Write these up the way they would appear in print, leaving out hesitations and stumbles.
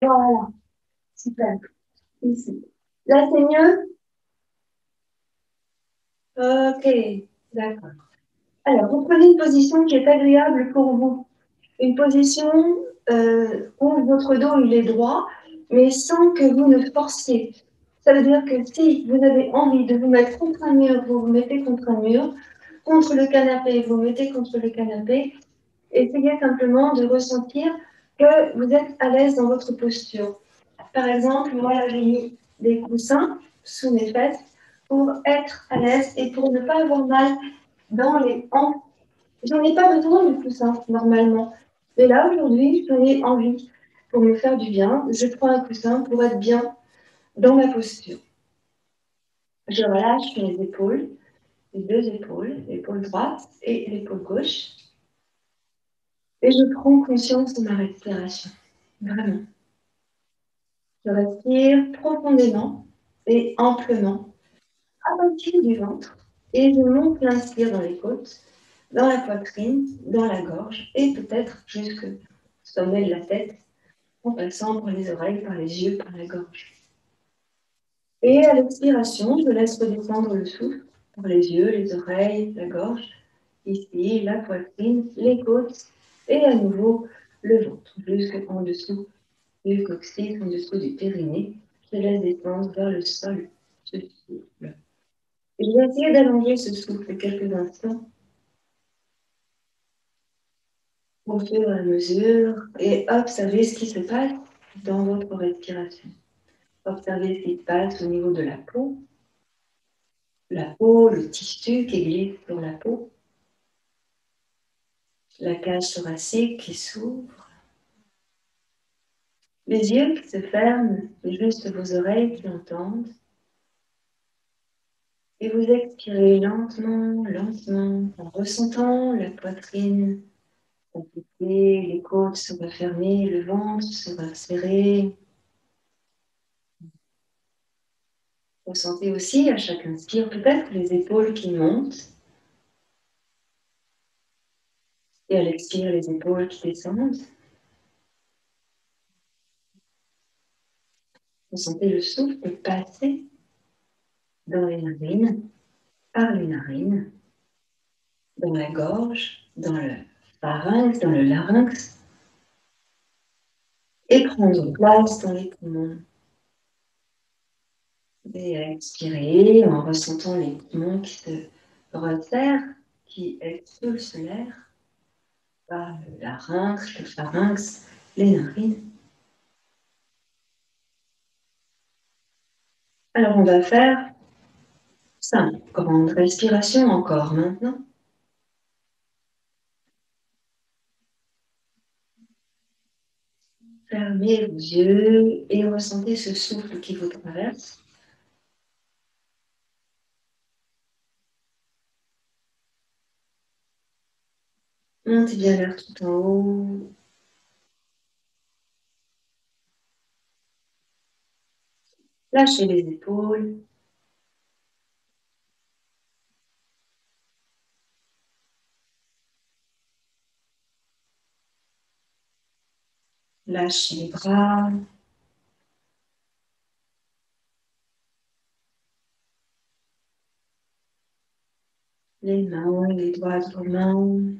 Voilà, super. Ici. Là, c'est mieux? Ok, d'accord. Alors, vous prenez une position qui est agréable pour vous. Une position où votre dos il est droit, mais sans que vous ne forciez. Ça veut dire que si vous avez envie de vous mettre contre un mur, vous vous mettez contre un mur, contre le canapé, vous mettez contre le canapé. Essayez simplement de ressentir que vous êtes à l'aise dans votre posture. Par exemple, moi, là, j'ai mis des coussins sous mes fesses pour être à l'aise et pour ne pas avoir mal dans les hanches. J'en ai pas besoin de coussin, normalement. Mais là, aujourd'hui, j'en ai envie pour me faire du bien. Je prends un coussin pour être bien dans ma posture. Je relâche mes épaules, les deux épaules, l'épaule droite et l'épaule gauche. Et je prends conscience de ma respiration. Vraiment. Je respire profondément et amplement à partir du ventre et je monte l'inspire dans les côtes, dans la poitrine, dans la gorge et peut-être jusqu'au sommet de la tête en passant par les oreilles, par les yeux, par la gorge. Et à l'expiration, je laisse redescendre le souffle par les yeux, les oreilles, la gorge, ici, la poitrine, les côtes et à nouveau le ventre jusqu'en dessous du coccyx, en dessous du périnée. Je laisse descendre vers le sol ce souffle. Et je vais essayer d'allonger ce souffle quelques instants au fur et à mesure et observer ce qui se passe dans votre respiration. Observez ce qui se passe au niveau de la peau, le tissu qui glisse sur la peau, la cage thoracique qui s'ouvre, les yeux qui se ferment, et juste vos oreilles qui entendent. Et vous expirez lentement, lentement, en ressentant la poitrine palpiter, les côtes se refermer, le ventre se resserrer. Ressentez aussi à chaque inspire peut-être les épaules qui montent et à l'expire les épaules qui descendent. Ressentez le souffle passer dans les narines, par les narines, dans la gorge, dans le pharynx, dans le larynx, et prendre place dans les poumons. Et expirer en ressentant les poumons qui se resserrent, qui expulsent l'air par le larynx, le pharynx, les narines. Alors on va faire 5 grandes respirations encore maintenant. Fermez vos yeux et ressentez ce souffle qui vous traverse. Montez bien vers tout en haut. Lâchez les épaules. Lâchez les bras. Les mains, les doigts de vos mains.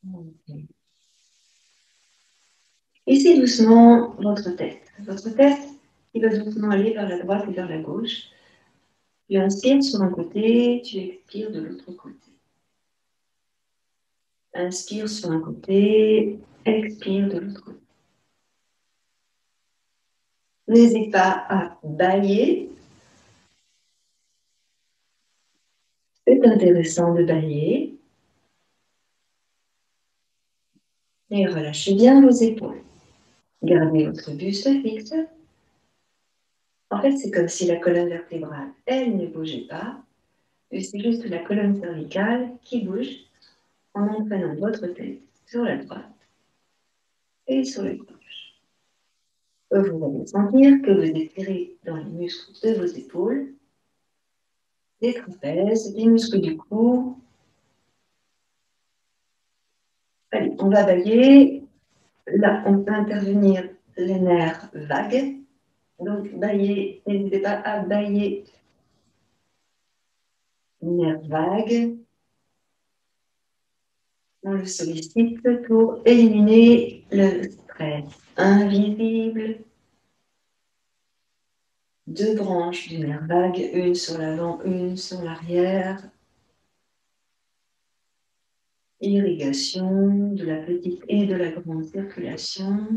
Okay. Ici doucement votre tête. Votre tête qui va doucement aller vers la droite et vers la gauche. Tu inspires sur un côté, tu expires de l'autre côté. Inspire sur un côté, expire de l'autre côté. N'hésite pas à bâiller. C'est intéressant de bâiller. Et relâchez bien vos épaules. Gardez votre buste fixe. En fait, c'est comme si la colonne vertébrale, elle ne bougeait pas. C'est juste la colonne cervicale qui bouge en entraînant votre tête sur la droite et sur la gauche. Vous allez sentir que vous étirez dans les muscles de vos épaules des trapèzes, des muscles du cou. Allez, on va bailler. Là, on peut intervenir les nerfs vagues. Donc, bailler, n'hésitez pas à bailler les nerfs vagues. On le sollicite pour éliminer le stress invisible. Deux branches du nerf vague, une sur l'avant, une sur l'arrière. Irrigation de la petite et de la grande circulation.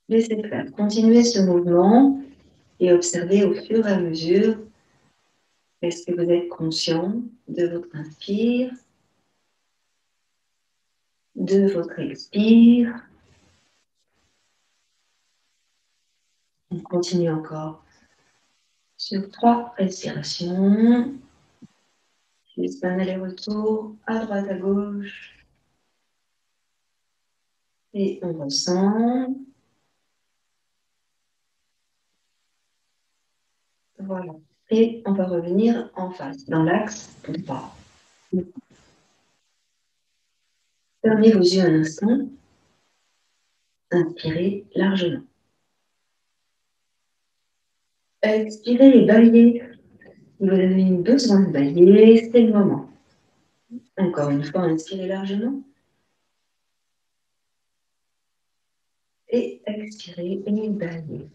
Laissez faire. Continuez ce mouvement et observez au fur et à mesure. Est-ce que vous êtes conscient de votre inspire, de votre expire? On continue encore sur 3 respirations. Juste un aller-retour à droite, à gauche. Et on ressent. Voilà. Et on va revenir en face, dans l'axe droit. Fermez vos yeux un instant. Inspirez largement. Expirez et baillez. Si vous avez besoin de bailler, c'est le moment. Encore une fois, inspirez largement. Et expirez et baillez.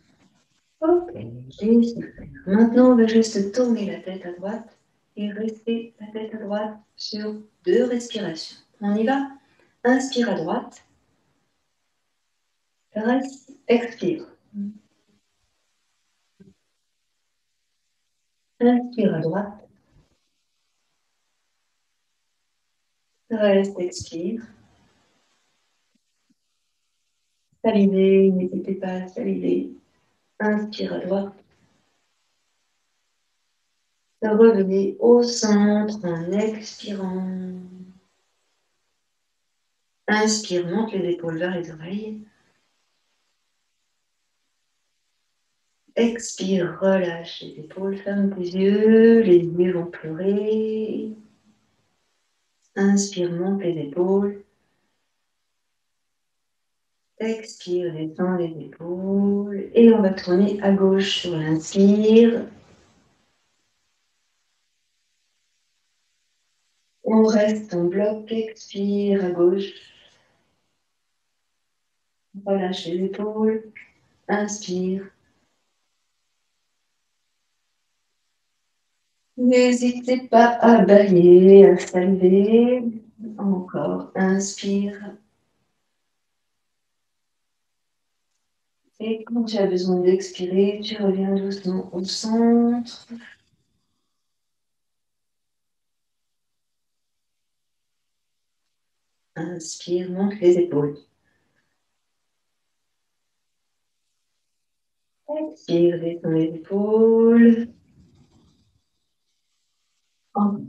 Ok, et super. Maintenant, on va juste tourner la tête à droite et rester la tête à droite sur 2 respirations. On y va? Inspire à droite. Reste, expire. Inspire à droite. Reste, expire. Salivez, n'hésitez pas à saliver. Inspire à droite. Revenez au centre en expirant. Inspire, monte les épaules vers les oreilles. Expire, relâche les épaules, ferme tes yeux, les yeux vont pleurer. Inspire, monte les épaules. Expire, descend les épaules. Et on va tourner à gauche sur l'inspire. On reste en bloc, expire à gauche. Relâche les épaules. Inspire. N'hésitez pas à bailler, à saluer. Encore, inspire. Et quand tu as besoin d'expirer, tu reviens doucement au centre. Inspire, monte les épaules. Expire, descend les épaules.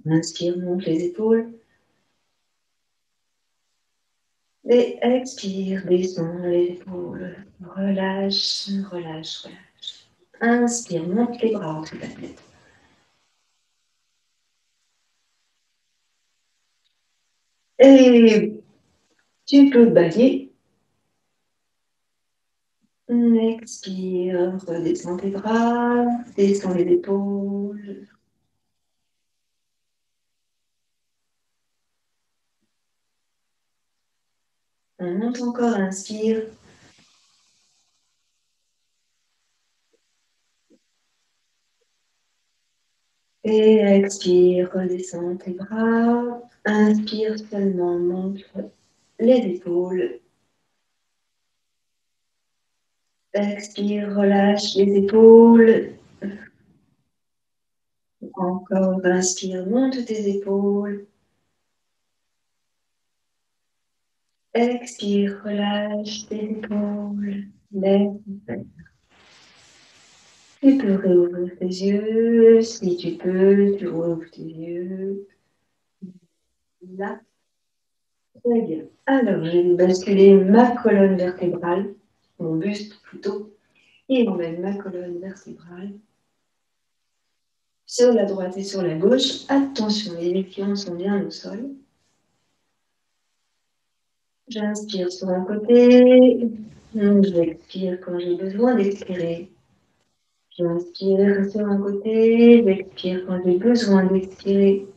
Inspire, monte les épaules. Et expire, descend les épaules. Relâche, relâche, relâche. Inspire, monte les bras au-dessus de la tête. Et tu peux bailler. Expire, redescends tes bras, descends les épaules. On monte encore, inspire. Et expire, redescends tes bras. Inspire seulement, monte les épaules. Expire, relâche les épaules. Encore, inspire, monte tes épaules. Expire, relâche tes épaules. Laisse faire. Tu peux réouvrir tes yeux. Si tu peux, tu rouvres tes yeux. Là. Très bien. Alors, je vais basculer ma colonne vertébrale, mon buste plutôt, et on met ma colonne vertébrale. sur la droite et sur la gauche. Attention, les pieds sont bien au sol. J'inspire sur un côté, j'expire quand j'ai besoin d'expirer. J'inspire sur un côté, j'expire quand j'ai besoin d'expirer.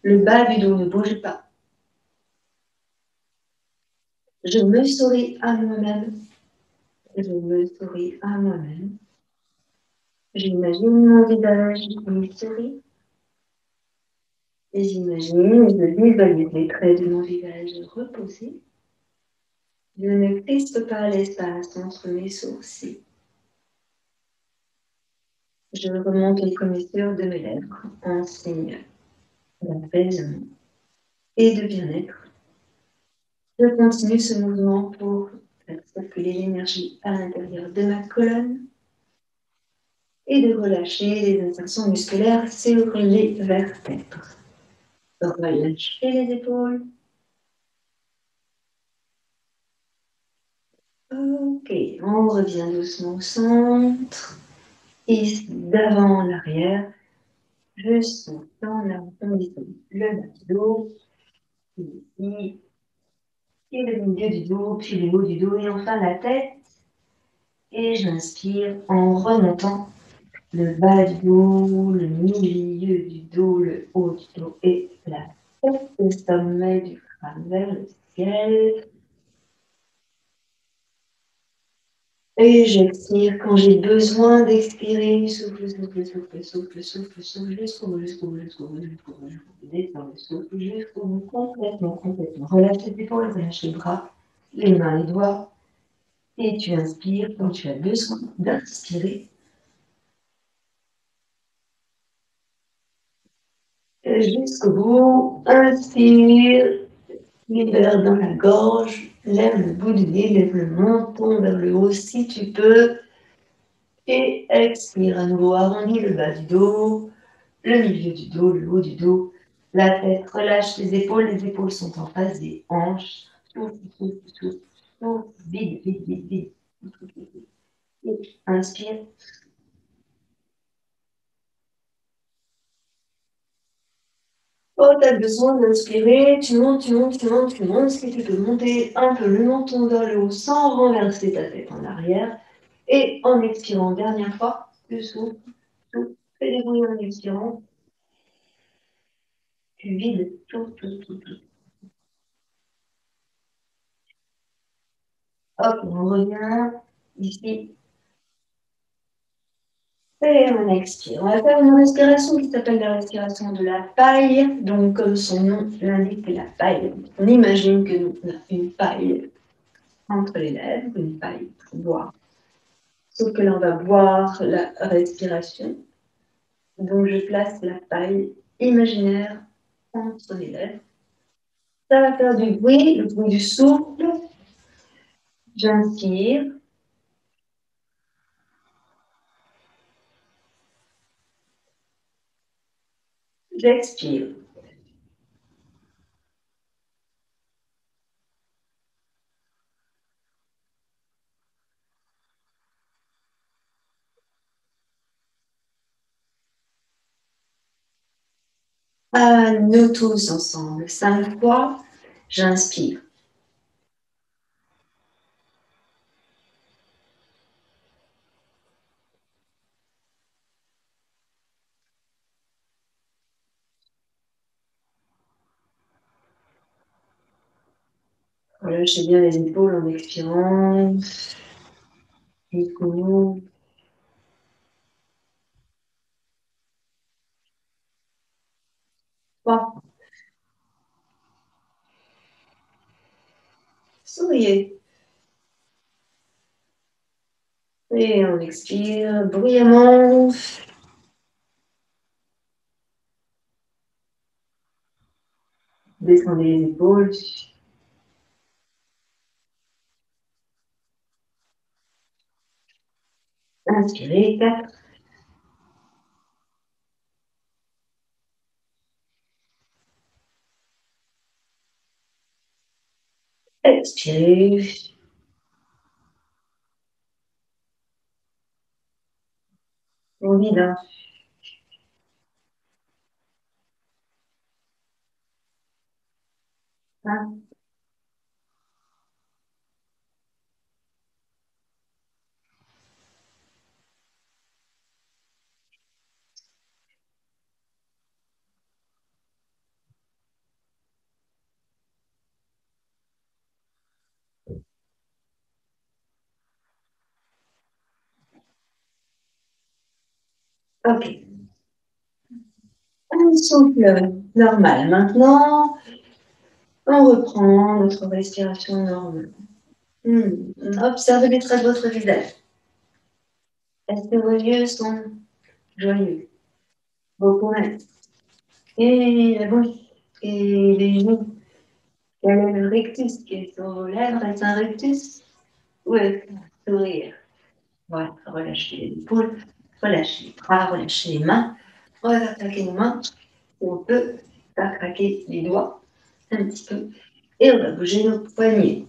Le bas du dos ne bouge pas. Je me souris à moi-même. Je me souris à moi-même. J'imagine mon visage qui me sourit. Et j'imagine, je visualise les traits de mon visage reposés. Je ne crispe pas l'espace entre mes sourcils. Je remonte les commissures de mes lèvres en signe d'apaisement et de bien-être. Je continue ce mouvement pour faire circuler l'énergie à l'intérieur de ma colonne et de relâcher les insertions musculaires sur les vertèbres. Relâchez les épaules. Ok, on revient doucement au centre. Ici, d'avant en arrière. Je sens dans la condition le bas du dos, ici, et le milieu du dos, puis le haut du dos, et enfin la tête. Et j'inspire en remontant le bas du dos, le milieu du dos, le haut du dos et la tête, le sommet du crâne vers le ciel. Et j'expire quand j'ai besoin d'expirer. Souffle, souffle, souffle, souffle, souffle, souffle, jusqu'au bout, jusqu'au bout, jusqu'au bout, jusqu'au bout, jusqu'au bout. Descends le souffle jusqu'au bout, complètement, complètement. Relâche les épaules, relâche les bras, les mains, les doigts. Et tu inspires quand tu as besoin d'inspirer. Jusqu'au bout, inspire, libère dans la gorge, lève le bout du nez, lève le menton vers le haut si tu peux. Et expire à nouveau, arrondis le bas du dos, le milieu du dos, le haut du dos, la tête, relâche les épaules sont en face des hanches. Souffle, souffle, souffle, souffle, vide, vide, vide, vide. Inspire. Oh, tu as besoin d'inspirer, tu montes, tu montes, tu montes, tu montes. Si tu peux monter un peu le menton vers le haut sans renverser ta tête en arrière. Et en expirant, dernière fois, tu souffles, souffle, fais des bruits en expirant. Tu vides tout, tout, tout, tout. Hop, on revient ici. Et on expire. On va faire une respiration qui s'appelle la respiration de la paille. Donc, comme son nom l'indique, la paille. On imagine que nous avons une paille entre les lèvres, une paille pour boire. Sauf que là, on va boire la respiration. Donc, je place la paille imaginaire entre les lèvres. Ça va faire du bruit, le bruit du souffle. J'inspire. J'expire. Nous tous ensemble. 5 fois. J'inspire. Relâchez bien les épaules en expirant. Jusqu'au bout. 3. Souriez. Et on expire bruyamment. Descendez les épaules. Inspirez. 4. Expirez. On vide. Hein. Ok. Un souffle normal. Maintenant, on reprend notre respiration normale. Observez les traits de votre visage. Est-ce que vos yeux sont joyeux? Vos poumons. Et la bouche. Et les joues. Quel est le rectus qui est sur vos lèvres? Est-ce un rectus? Ou est-ce un sourire? Voilà, relâchez les épaules, relâchez les bras, relâchez les mains. On va faire craquer les mains. On peut faire craquer les doigts un petit peu. Et on va bouger nos poignets.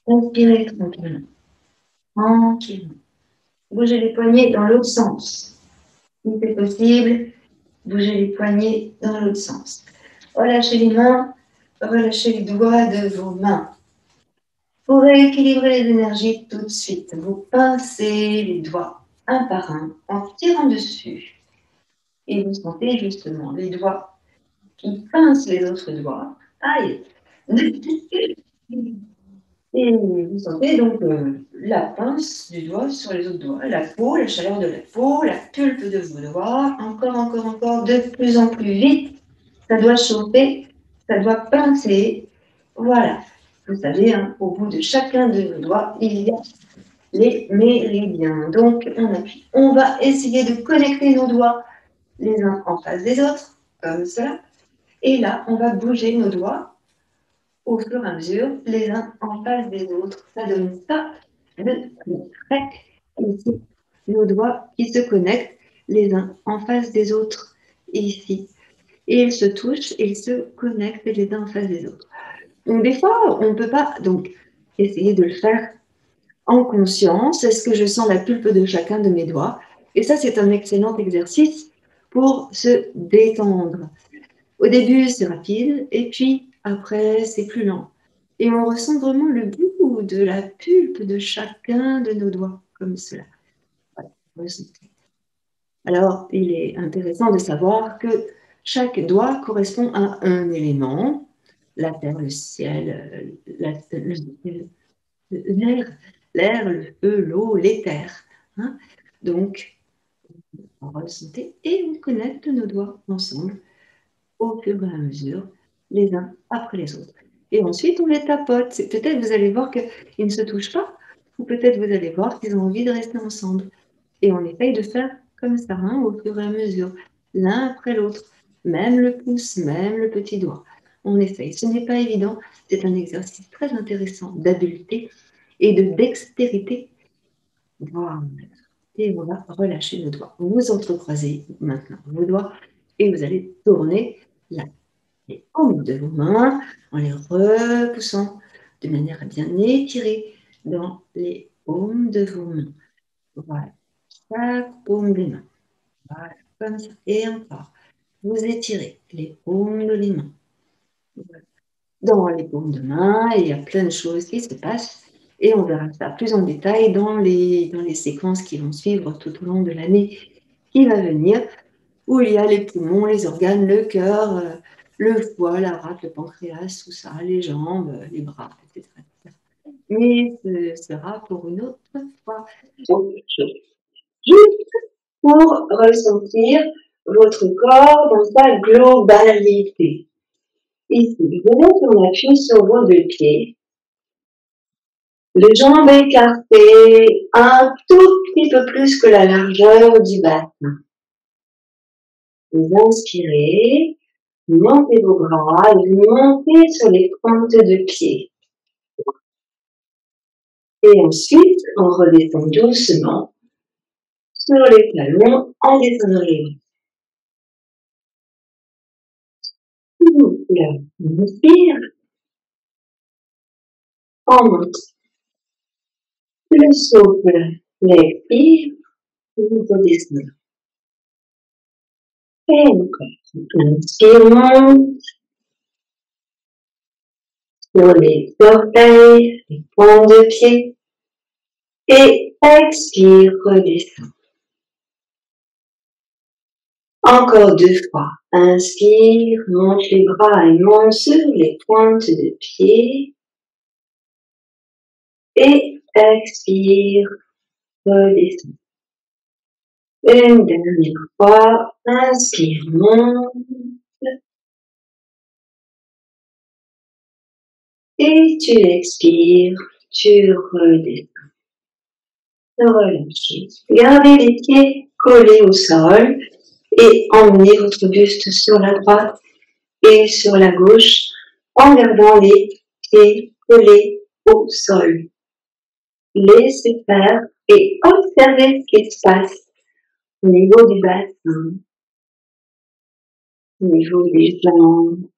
Inspirez tranquillement. Tranquillement. Bougez les poignets dans l'autre sens. Si c'est possible, bougez les poignets dans l'autre sens. Relâchez les mains, relâchez les doigts de vos mains. Pour rééquilibrer les énergies tout de suite, vous pincez les doigts un par un en tirant dessus. Et vous sentez justement les doigts qui pincent les autres doigts. Aïe! Et vous sentez donc la pince du doigt sur les autres doigts, la peau, la chaleur de la peau, la pulpe de vos doigts, encore, de plus en plus vite. Ça doit chauffer, ça doit pincer. Voilà. Vous savez, hein, au bout de chacun de nos doigts, il y a les méridiens. Donc, on appuie. On va essayer de connecter nos doigts les uns en face des autres, comme cela. Et là, on va bouger nos doigts au fur et à mesure, les uns en face des autres. Ça donne ça de près. Ici, nos doigts qui se connectent les uns en face des autres. Ici. Et ils se touchent et ils se connectent les uns en face des autres. Donc, des fois, on ne peut pas donc essayer de le faire en conscience. Est-ce que je sens la pulpe de chacun de mes doigts? Et ça, c'est un excellent exercice pour se détendre. Au début, c'est rapide, et puis après, c'est plus lent. Et on ressent vraiment le bout de la pulpe de chacun de nos doigts, comme cela. Voilà, ressentez. Alors, il est intéressant de savoir que chaque doigt correspond à un élément, la terre, le ciel, l'air, le feu, l'eau, l'éther. Hein. Donc, on ressentez et on connecte nos doigts ensemble au fur et à mesure, les uns après les autres. Et ensuite, on les tapote. Peut-être vous allez voir qu'ils ne se touchent pas, ou peut-être vous allez voir qu'ils ont envie de rester ensemble. Et on essaye de faire comme ça, hein, au fur et à mesure, l'un après l'autre, même le pouce, même le petit doigt. On essaye. Ce n'est pas évident. C'est un exercice très intéressant d'habileté et de dextérité. Voilà. Et on va relâcher le doigt. Vous entrecroisez maintenant vos doigts et vous allez tourner les paumes de vos mains en les repoussant de manière à bien étirer dans les paumes de vos mains. Voilà, chaque paume des mains. Voilà, comme ça. Et encore, vous étirez les paumes de les mains. Voilà. Dans les paumes de main, il y a plein de choses qui se passent et on verra ça plus en détail dans les séquences qui vont suivre tout au long de l'année qui va venir, où il y a les poumons, les organes, le cœur, le foie, la rate, le pancréas, tout ça, les jambes, les bras, etc. Mais ce sera pour une autre fois. Juste pour ressentir votre corps dans sa globalité. Ici, vous mettez on appuie sur vos deux pieds, les jambes écartées un tout petit peu plus que la largeur du bassin. Vous inspirez, vous montez vos bras et vous montez sur les pointes de pied. Et ensuite, on redescend doucement sur les talons en descendant les bras. On inspire, on monte. Le souffle, l'expire, vous redescendez. Et encore, inspire, monte. sur les orteils, les pointes de pied. Et expire, redescends. Encore 2 fois. Inspire, monte les bras et monte sur les pointes de pied. Et expire, redescends. Une dernière fois. Inspire, monte. Et tu expires, tu redescends. Relâchez. Gardez les pieds collés au sol et emmenez votre buste sur la droite et sur la gauche en gardant les pieds collés au sol. Laissez faire et observez ce qui se passe au niveau du bassin, au niveau des jambes,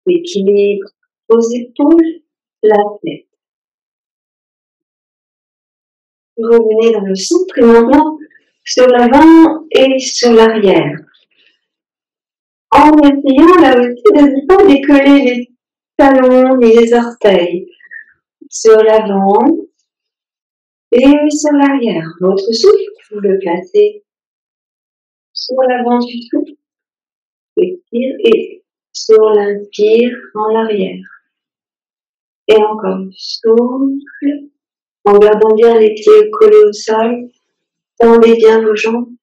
l'équilibre aux épaules, la tête. Revenez dans le centre et maintenant sur l'avant et sur l'arrière. En essayant là aussi de ne pas décoller les talons ni les orteils. Sur l'avant et sur l'arrière. Votre souffle, vous le placez sur l'avant du souffle. Expire et sur l'inspire en arrière. Et encore souffle. En gardant bien les pieds collés au sol. Tendez bien vos jambes.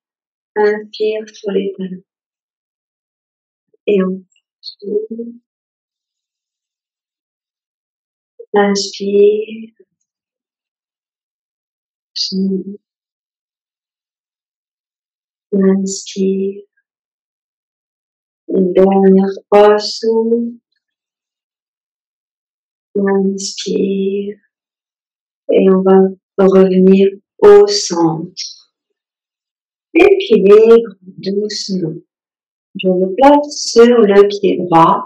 Inspire sur les talons. Et on souffle. Inspire. Souffle. Inspire. Une dernière fois, souffle. Inspire. Et on va revenir au centre. Équilibre doucement. Je me place sur le pied droit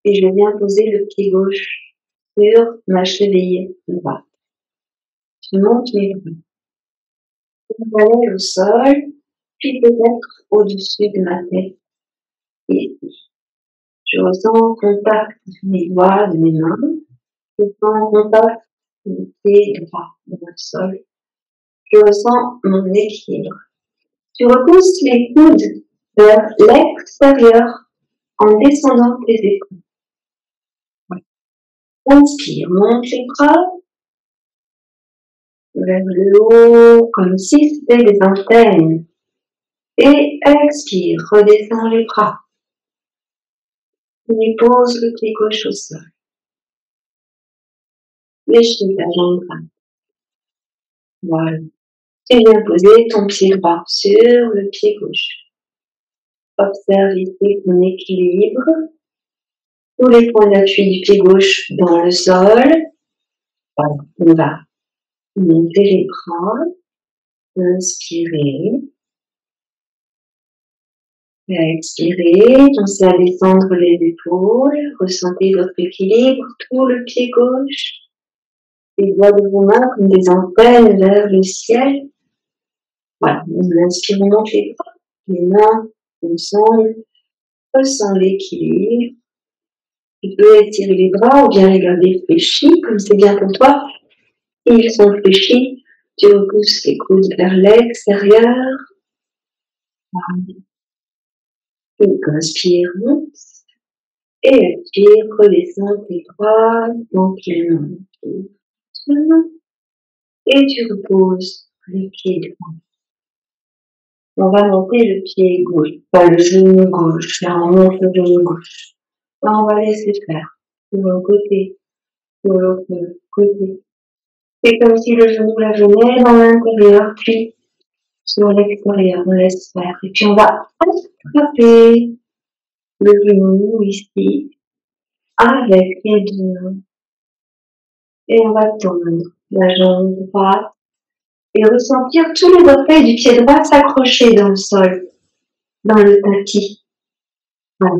et je viens poser le pied gauche sur ma cheville droite. Je monte mes bras. Je vais au sol, puis peut-être au-dessus de ma tête. Et je ressens contact mes doigts de mes mains. Je sens contact du pied droit de mon sol. Je ressens mon équilibre. Tu repousses les coudes vers l'extérieur en descendant tes épaules. Inspire, monte les bras vers le haut comme si c'était des antennes. Et expire, redescends les bras. Et pose le pied gauche au sol. Léchis ta jambe droite. Voilà. Tu viens poser ton pied droit sur le pied gauche. Observe ici ton équilibre. Tous les points d'appui du pied gauche dans le sol. Voilà. On va monter les bras. Inspirez. Expirez. Pensez à descendre les épaules. Ressentez votre équilibre. Tout le pied gauche. Les doigts de vos mains comme des antennes vers le ciel. Voilà. On inspire, on monte les bras. Les mains ensemble. Ressens l'équilibre. Tu peux étirer les bras ou bien les garder fléchis, comme c'est bien pour toi. Et ils sont fléchis. Tu repousses les coudes vers l'extérieur. Et inspire, monte. Et expire, redescends tes bras tranquillement. Et tu reposes le pied droit. On va monter le pied gauche, pas le genou gauche. Là, on monte le genou gauche. Là, on va laisser faire. Sur un côté, sur l'autre côté. C'est comme si le genou la venait dans l'intérieur, puis sur l'extérieur, on laisse faire. Et puis on va attraper le genou ici, avec les deux mains. Et on va tendre la jambe droite et ressentir tous les orteils du pied droit s'accrocher dans le sol, dans le tapis. Voilà.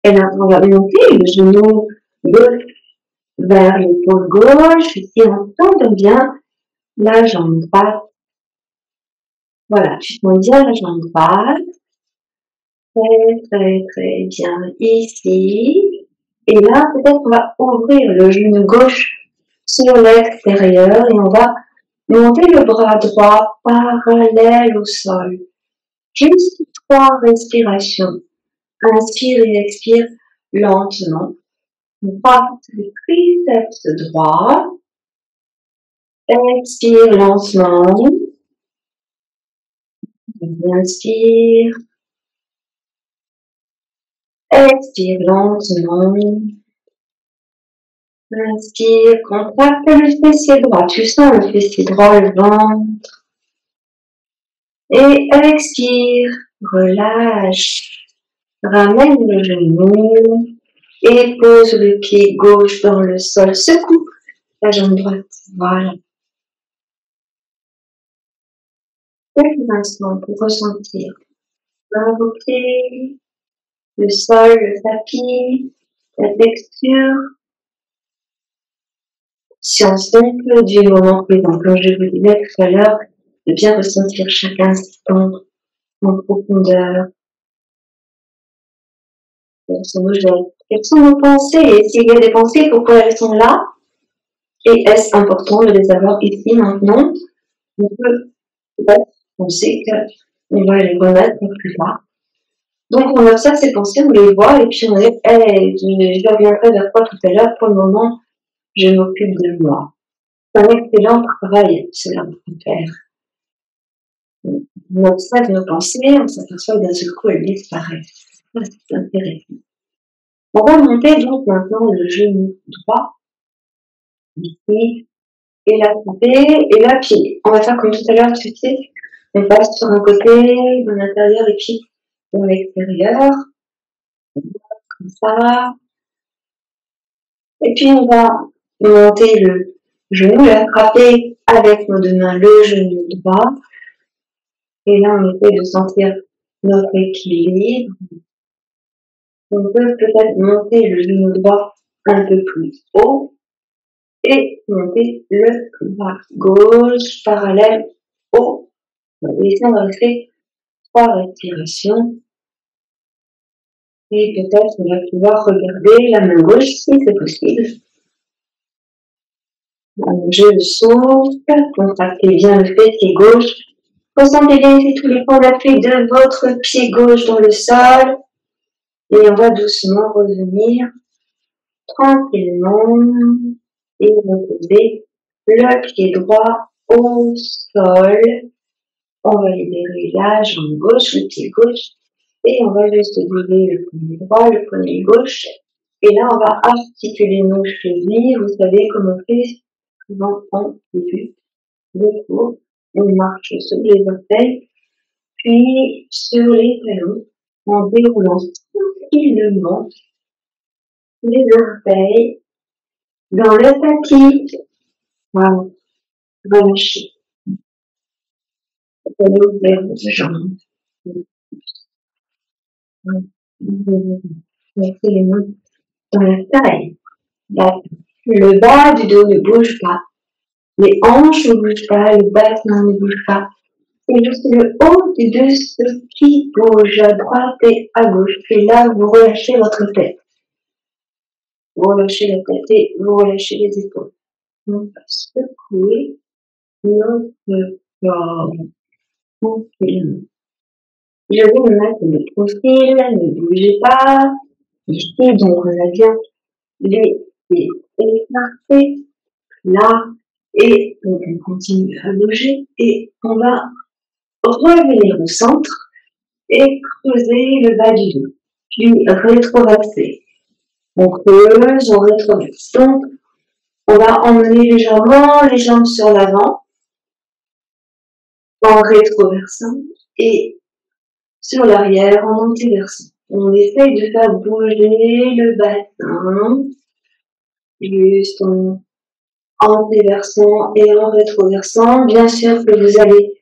Et là, on va monter le genou gauche vers l'épaule gauche. Ici, on tend bien la jambe droite. Voilà, tu tends bien la jambe droite. Très, très, très bien ici. Et là, peut-être on va ouvrir le genou gauche sur l'extérieur et on va monter le bras droit parallèle au sol. Juste 3 respirations. Inspire et expire lentement. On part le triceps droit. Expire lentement. Inspire. Expire lentement. Inspire, contracte le fessier droit. Tu sens le fessier droit, le ventre. Et expire, relâche. Ramène le genou et pose le pied gauche dans le sol. Secoue la jambe droite. Voilà. Quelques instants pour ressentir vos pieds, le sol, le tapis, la texture. Science donc du moment présent. Comme je vous disais tout à l'heure, de bien ressentir chaque instant en profondeur. Quelles sont nos pensées? Et s'il y a des pensées, pourquoi elles sont là? Et est-ce important de les avoir ici maintenant? On peut peut-être penser qu'on va les remettre plus tard. Donc on observe ces pensées, on les voit et puis on est, je reviendrai vers toi tout à l'heure. Pour le moment, je m'occupe de moi. C'est un excellent travail, cela va faire. On observe nos pensées, on s'aperçoit d'un seul coup elles disparaissent. C'est intéressant. On va monter donc maintenant le genou droit, ici, et la couper, et là, puis on va faire comme tout à l'heure, tu sais, on passe sur un côté, dans l'intérieur, et puis dans l'extérieur, comme ça. Et puis on va monter le genou, l'attraper avec nos deux mains le genou droit, et là on essaie de sentir notre équilibre. On peut peut-être monter le genou droit un peu plus haut, et monter le bras gauche parallèle au. Et ici, on va rester 3 respirations. Et peut-être on va pouvoir regarder la main gauche si c'est possible. Allongez le souffle, contractez bien le fessier gauche. Ressentez bien ici tous les points d'appui de votre pied gauche dans le sol. Et on va doucement revenir tranquillement et reposer le pied droit au sol. On va libérer la jambe gauche, le pied gauche, et on va juste bouger le poignet droit, le poignet gauche. Et là, on va articuler nos chevilles. Vous savez comment on fait souvent en début de cours. On marche sur les orteils, puis sur les talons, en déroulant tranquillement les orteils dans le tapis. Voilà. Relâchez. Vous allez ouvrir vos jambes. Mettez les mains dans la taille. Le bas du dos ne bouge pas. Les hanches ne bougent pas, le bassin ne bouge pas. C'est juste le haut du dessous qui bouge à droite et à gauche. Puis là, vous relâchez votre tête. Vous relâchez la tête et vous relâchez les épaules. On va secouer notre corps tranquillement. Je vais me mettre le profil, ne bougez pas. Ici, donc on a bien les pieds écartés, là, et on continue à bouger et on va revenir au centre et creuser le bas du dos, puis rétroverser. On creuse, on rétroverse. Donc, on va emmener légèrement les jambes sur l'avant en rétroversant et sur l'arrière en antiversant. On essaye de faire bouger le bassin juste en déversant et en rétroversant. Bien sûr que vous allez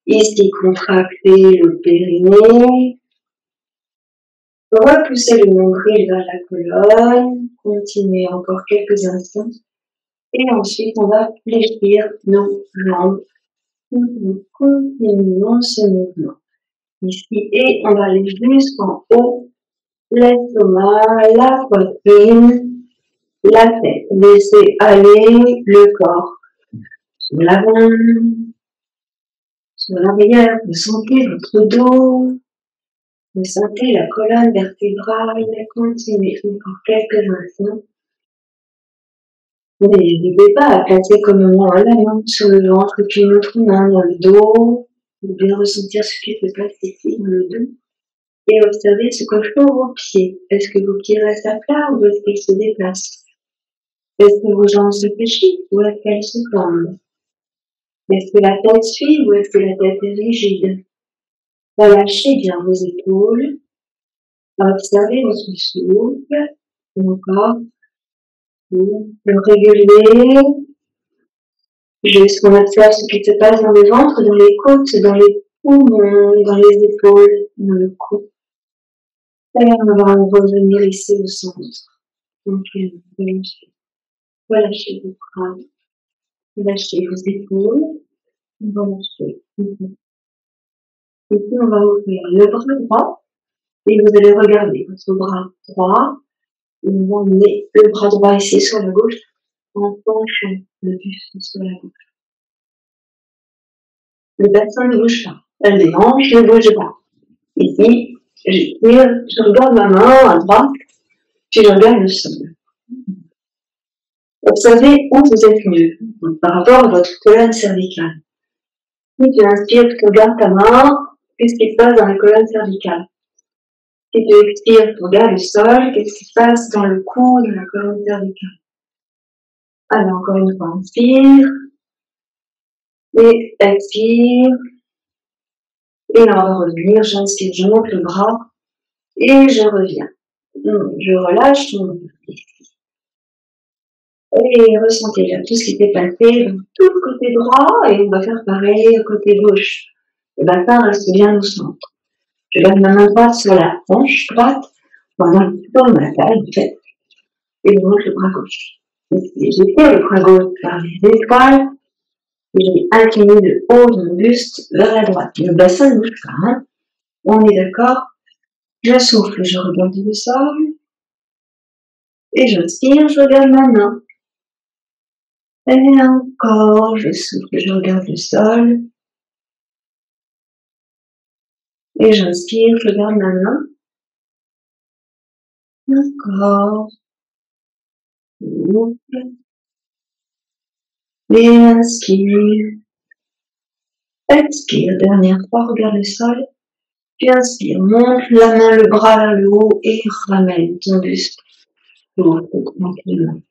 ici contracter le périnée, repousser le nombril vers la colonne, continuer encore quelques instants et ensuite on va fléchir nos jambes. Nous continuons ce mouvement ici et on va aller jusqu'en haut l'estomac, la poitrine, la tête. Laissez aller le corps sur l'avant, sur l'arrière. Vous sentez votre dos. Vous sentez la colonne vertébrale. Continuez encore quelques instants. N'hésitez pas à placer comme moi la main sur le ventre et puis une autre main dans le dos. Vous pouvez ressentir ce qui se passe ici dans le dos. Et observez ce que font vos pieds. Est-ce que vos pieds restent à plat ou est-ce qu'ils se déplacent? Est-ce que vos jambes se fléchissent ou est-ce qu'elles se tendent? Est-ce que la tête suit ou est-ce que la tête est rigide? Relâchez bien vos épaules. Observez votre souffle. Encore. Le réguler. Juste qu'on observe ce qui se passe dans le ventre, dans les côtes, dans les poumons, dans les épaules, dans le cou. Et on va revenir ici au centre. Donc, relâchez vos bras, relâchez vos épaules, relâchez. Ici, on va ouvrir le bras droit et vous allez regarder votre bras droit. Vous emmenez le bras droit ici sur la gauche en penchant le buste sur la gauche. Le bassin ne bouge pas. Les hanches ne bougent pas. Ici, je regarde ma main à droite, puis je regarde le sol. Observez où vous êtes mieux par rapport à votre colonne cervicale. Si tu inspires, tu regardes ta main, qu'est-ce qui se passe dans la colonne cervicale? Si tu expires, tu regardes le sol, qu'est-ce qui se passe dans le cou, dans la colonne cervicale? Alors, encore une fois, inspire, et expire, et là, on va revenir, j'inspire, je monte le bras, et je reviens. Je relâche mon bras ici. Et ressentez là tout ce qui s'est passé dans tout le côté droit, et on va faire pareil au côté gauche. Le bassin reste bien au centre. Je garde ma main droite sur la hanche droite, pendant le petit peu de ma taille, en fait, et je monte le bras gauche. J'étire le bras gauche par les épaules, et j'ai incliné le haut de mon buste vers la droite. Le bassin ne bouge pas, hein. On est d'accord? Je souffle, je regarde le sol, et j'inspire, je regarde ma main. Et encore, je souffle, je regarde le sol, et j'inspire, je regarde ma main. Encore. Souffle. Et inspire. Expire, dernière fois, regarde le sol. Puis inspire, monte la main, le bras vers le haut et ramène ton buste tranquillement.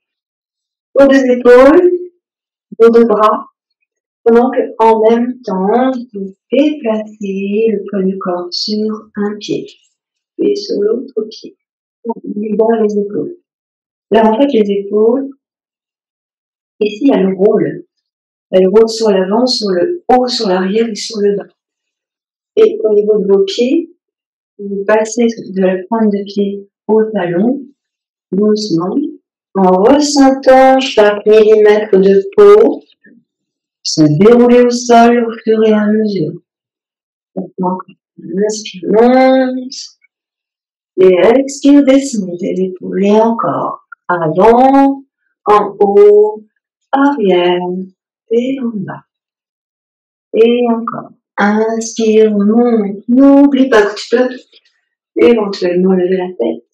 Vos deux épaules, vos deux bras, pendant que en même temps, vous déplacez le poids du corps sur un pied et sur l'autre pied. Libère les épaules. Là, en fait, les épaules, ici, elles roulent. Elles roulent sur l'avant, sur le haut, sur l'arrière et sur le bas. Et au niveau de vos pieds, vous passez de la pointe de pied au talon, doucement, en ressentant chaque millimètre de peau se dérouler au sol au fur et à mesure. Donc, inspire, monte, et expire, descend des épaules, et encore, avant, en haut, arrière, et en bas. Et encore, inspire, monte, n'oublie pas que tu peux éventuellement lever la tête.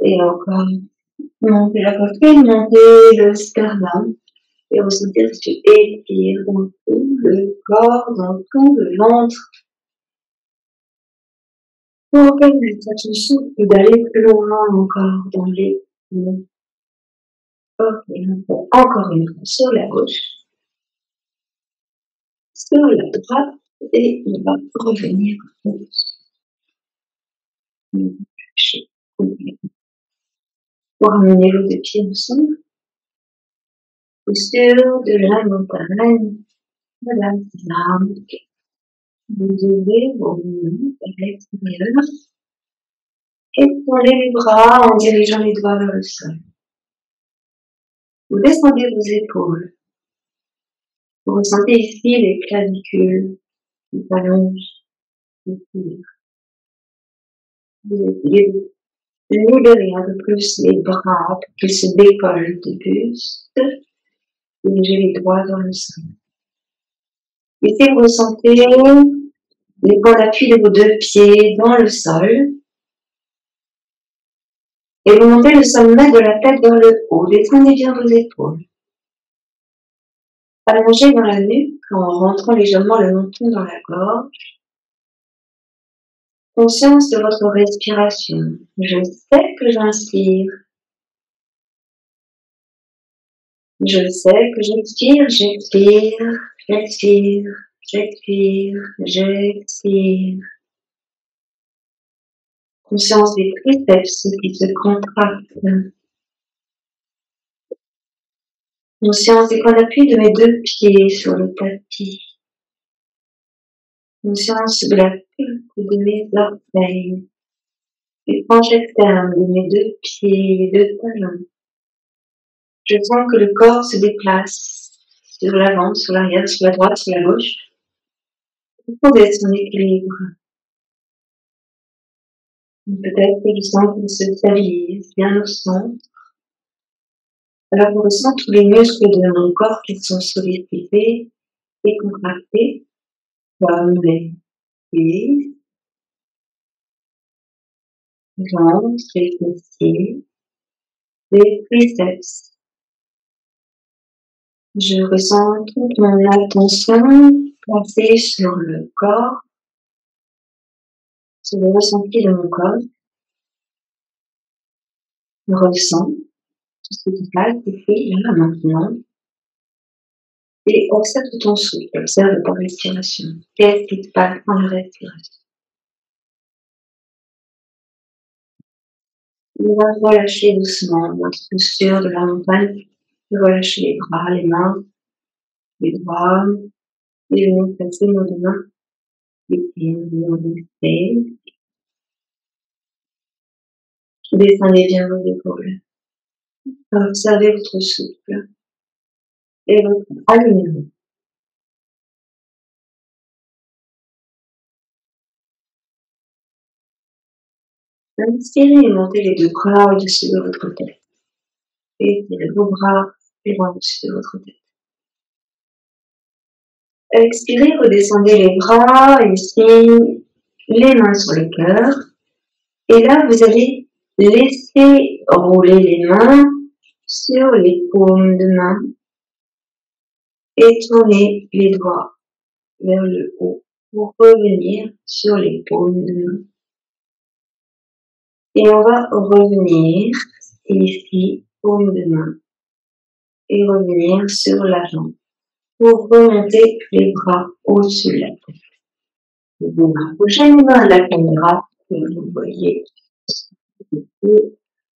Et encore, monter la poitrine, monter le sternum. Et ressentir que tu étires dans tout le corps, dans tout le ventre. Pour permettre à ton souffle d'aller plus loin encore dans les poumons. Ok, encore une fois sur la gauche, sur la droite, et on va revenir au complètement. Pour ramener les deux pieds ensemble. Posture de la montagne. Voilà, c'est là. Vous ouvrez vos mains vers l'extérieur. Étendez les bras en dirigeant les doigts vers le sol. Vous descendez vos épaules. Vous ressentez ici les clavicules qui s'allongent. Vous essayez de libérer un peu plus les bras pour qu'ils se décollent du buste. Dirigez les doigts dans le sol. Et si vous ressentez les points d'appui de vos deux pieds dans le sol, et vous montez le sommet de la tête vers le haut, détendez bien vos épaules. Allongez dans la nuque en rentrant légèrement le menton dans la gorge. Conscience de votre respiration. Je sais que j'inspire. Je sais que j'expire, j'expire, j'expire, j'expire, j'expire. Conscience des triceps qui se contractent. Conscience des points d'appui de mes deux pieds sur le tapis. Conscience de la pulpe de mes orteils. Les planches externes de mes deux pieds et deux talons. Je sens que le corps se déplace sur l'avant, sur l'arrière, sur la droite, sur la gauche. Pour trouver son équilibre. Peut-être que je sens qu'il se stabilise bien au centre. Alors je ressens tous les muscles de mon corps qui sont sollicités et contractés, comme les pieds, les jambes, les fessiers, les triceps. Je ressens toute mon attention placée sur le corps, sur le ressenti de mon corps. Je ressens tout ce qui passe ici, là, maintenant. Et observe ton souffle, observe ta respiration. Qu'est-ce qui se passe dans la respiration? On va relâcher doucement notre posture de la montagne. Relâcher les bras, les mains, les doigts. Et venir placer nos deux mains ici, nos deux pieds. Descendez bien vos épaules. Observez votre souffle et votre alignement. Inspirez et montez les deux bras au-dessus de votre tête. Étirez vos bras et au-dessus de votre tête. Expirez, redescendez les bras, ici, les mains sur le cœur. Et là, vous allez laisser rouler les mains sur les paumes de main et tourner les doigts vers le haut pour revenir sur les paumes de main. Et on va revenir ici, paume de main, et revenir sur la jambe pour remonter les bras au-dessus de la tête. Vous rapprochez les mains de la caméra que vous voyez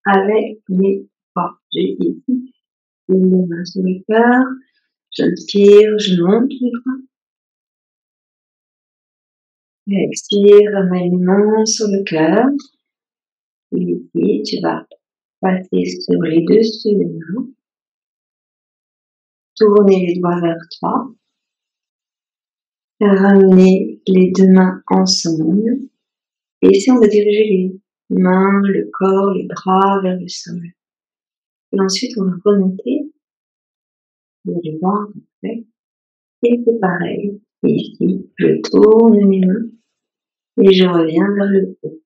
avec les bras. J'ai ici les mains sur le cœur. J'inspire, je monte les bras. Expire, ramène les mains sur le cœur. Et ici, tu vas passer sur les dessus des mains. Tourner les doigts vers toi. Ramener les deux mains ensemble. Et ici, on va diriger les mains, le corps, les bras vers le sol. Et ensuite, on va remonter. Vous allez voir après. Et c'est pareil. Et ici, je tourne mes mains et je reviens vers le haut.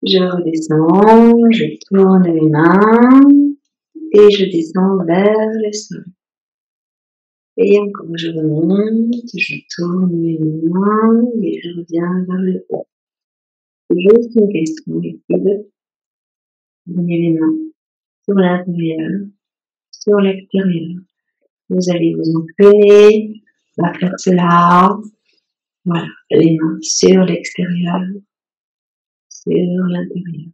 Je redescends, je tourne mes mains et je descends vers le sol. Et encore, je remonte, je tourne mes mains et je reviens vers le haut. Juste une question ici de donner les mains sur l'intérieur, sur l'extérieur. Vous allez vous entraîner à faire cela. Voilà, les mains sur l'extérieur, sur l'intérieur.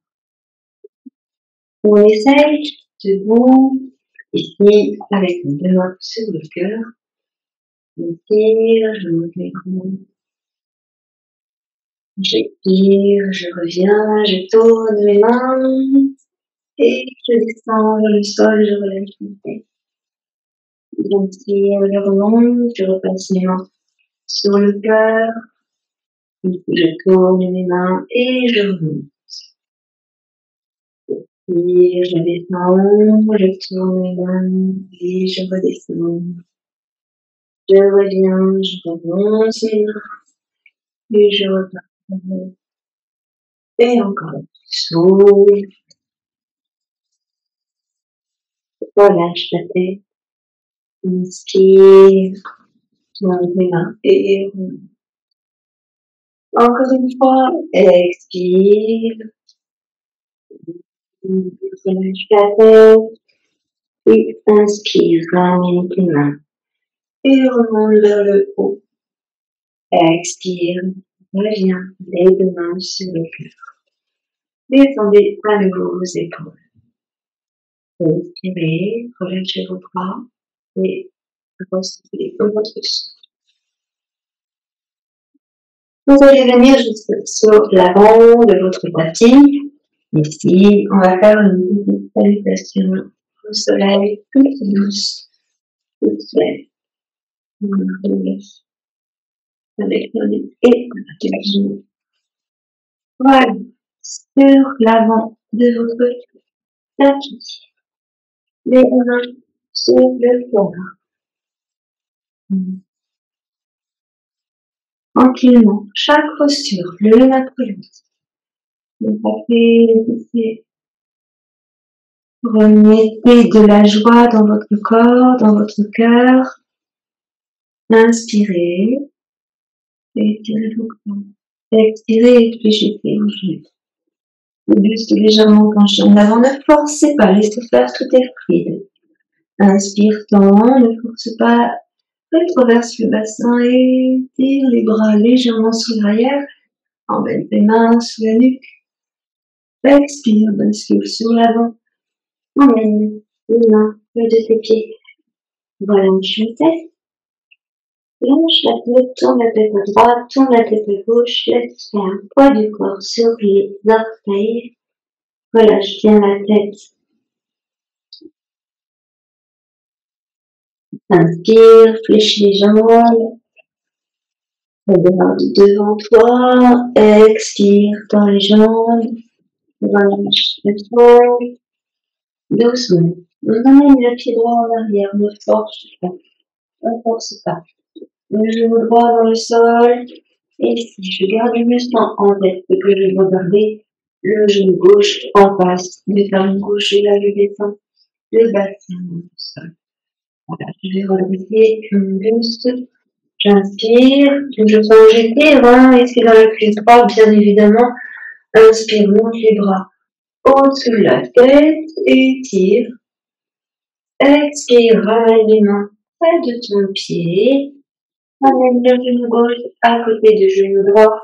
On essaye de vous, ici, avec mes deux mains sur le cœur. J'inspire, je monte les bras. J'expire, je reviens, je tourne mes mains. Et je descends vers le sol, je relève mes tête. J'inspire, je remonte, je repasse mes mains sur le cœur. Je tourne mes mains et je remonte. Et je descends, je tourne mes mains et je redescends. Je reviens, je remonte mes mains et je repars. Et encore. Souffle. Relâche la tête. Inspire. Tourne mes mains et remonte. Encore une fois, expire. Relâche la tête. Et inspire, ramène tes mains. Et remonte vers le haut. Expire. Reviens, les deux mains sur le cœur. Détendez à nouveau vos épaules. Inspirez, relâchez vos bras et ressentez votre souffle. Vous allez venir juste sur l'avant de votre tapis. Ici, on va faire une petite salutation au soleil, toute douce, toute belle. Avec nos et la joue. Voilà, sur l'avant de votre tapis. Les mains sur le corps. Tranquillement, chaque posture, l'une après l'autre. Remettez de la joie dans votre corps, dans votre cœur. Inspirez. Étirez vos bras. Expirez et fléchissez vos genoux. Le buste légèrement penché en avant. Ne forcez pas, laissez faire, tout est fluide. Inspire, tend, ne force pas. Rétroverse le bassin et tire les bras légèrement sur l'arrière. Emmène tes mains sous la nuque. Expire, bascule sur l'avant. Emmène les mains près de tes pieds. Relâche la tête. Lâche la tête, tourne la tête à droite, tourne la tête à gauche. Laisse faire un poids du corps sur les orteils. Relâche bien la tête. Inspire, fléchis les jambes. Regarde devant toi. Expire dans les jambes. Relâche le sol. Doucement. On emmène le pied droit en arrière. Ne force pas. Ne force pas. Le genou droit dans le sol. Et si je garde le muscle en tête, que je vais regarder le genou gauche en face, le talon gauche et la descend, le bassin dans le sol. Voilà, je vais relever le buste. J'inspire, je sens jeter, et c'est dans le cuisse droit, bien évidemment. Inspire, monte les bras au-dessus de la tête et tire. Expire, ramène les mains près de ton pied. Ramène le genou gauche à côté du genou droit.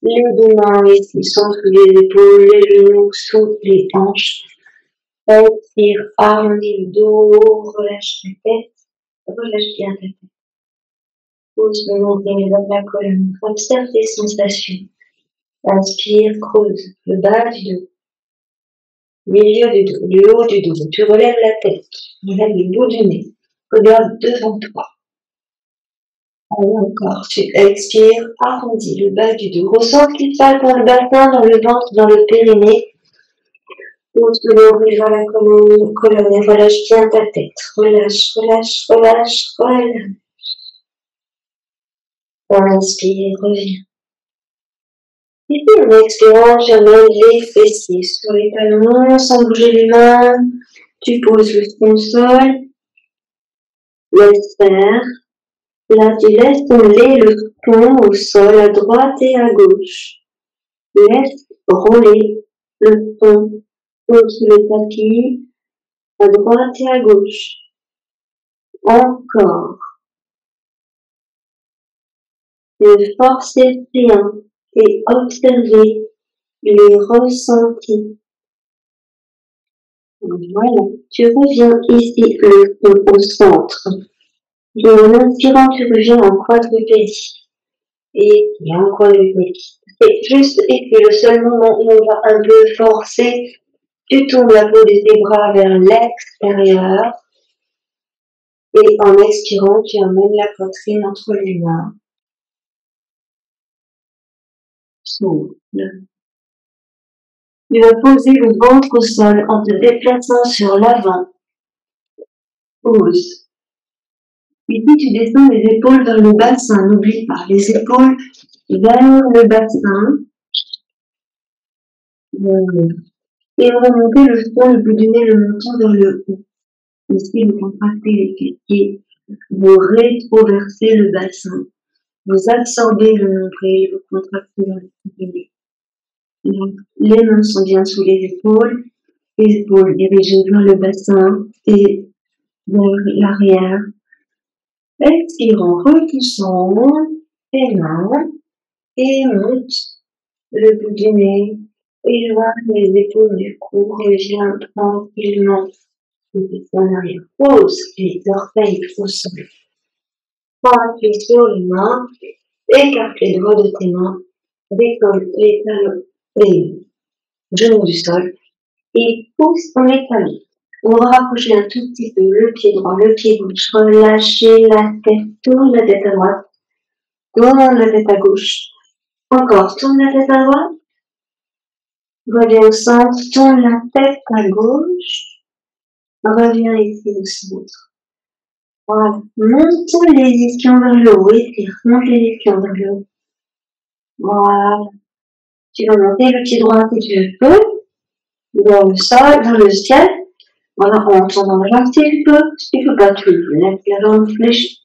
Les deux mains ici sont sous les épaules, les genoux sous les hanches. Expire, arrondis le dos, relâche la tête, relâche bien ta tête. Pousse le menton vers la colonne, observe les sensations. Inspire, creuse le bas du dos, milieu du dos, le haut du dos. Tu relèves la tête, relève le bout du nez, regarde devant toi. Allez, encore, tu expires, arrondis le bas du dos. Ressens ce qui se passe dans le bassin, dans le ventre, dans le périnée. Pousse le nombril vers la colonne et relâche bien ta tête. Relâche, relâche, relâche, relâche. Inspire, reviens. Et puis en expirant, j'amène les fessiers sur les talons sans bouger les mains. Tu poses le front au sol. Laisse faire. Là, tu laisses tomber le front au sol à droite et à gauche. Laisse rouler le front au-dessus le tapis à droite et à gauche. Encore. Ne forcez rien et observez les ressentis. Voilà. Tu reviens ici le front au centre. Et en inspirant, tu reviens en quadrupédie. Et en quadrupédie. Et juste, et puis le seul moment où on va un peu forcer, tu tournes la peau de tes bras vers l'extérieur. Et en expirant, tu emmènes la poitrine entre les mains. Souffle. Tu vas poser le ventre au sol en te déplaçant sur l'avant. Pose. Puis tu descends les épaules vers le bassin. N'oublie pas, les épaules vers le bassin. Et remontez le front, le bout du nez, le menton vers le haut. Ici, vous contractez les pieds. Vous rétroversez le bassin. Vous absorbez le nombril, vous contractez le nez. Les mains sont bien sous les épaules dirigées vers le bassin et vers l'arrière. Expirons, repoussons les mains et monte le bout du nez. Éloigne les épaules du cou, reviens tranquillement en arrière. Pose les orteils au sol. Appuie sur les mains, écarte les doigts de tes mains, décolle les talons et genoux du sol et pousse dans les talons. On va rapprocher un tout petit peu le pied droit, le pied gauche, relâchez la tête, tourne la tête à droite, tourne la tête à gauche, encore, tourne la tête à droite, reviens au centre, tourne la tête à gauche, reviens ici au centre. Voilà, monte les ischions vers le haut, étire, monte les ischions vers le haut. Voilà, tu vas monter le pied droit si tu peux, vers le sol, vers le ciel. Voilà, en tournant la jambe si tu peux pas, tu lèves la jambe fléchie.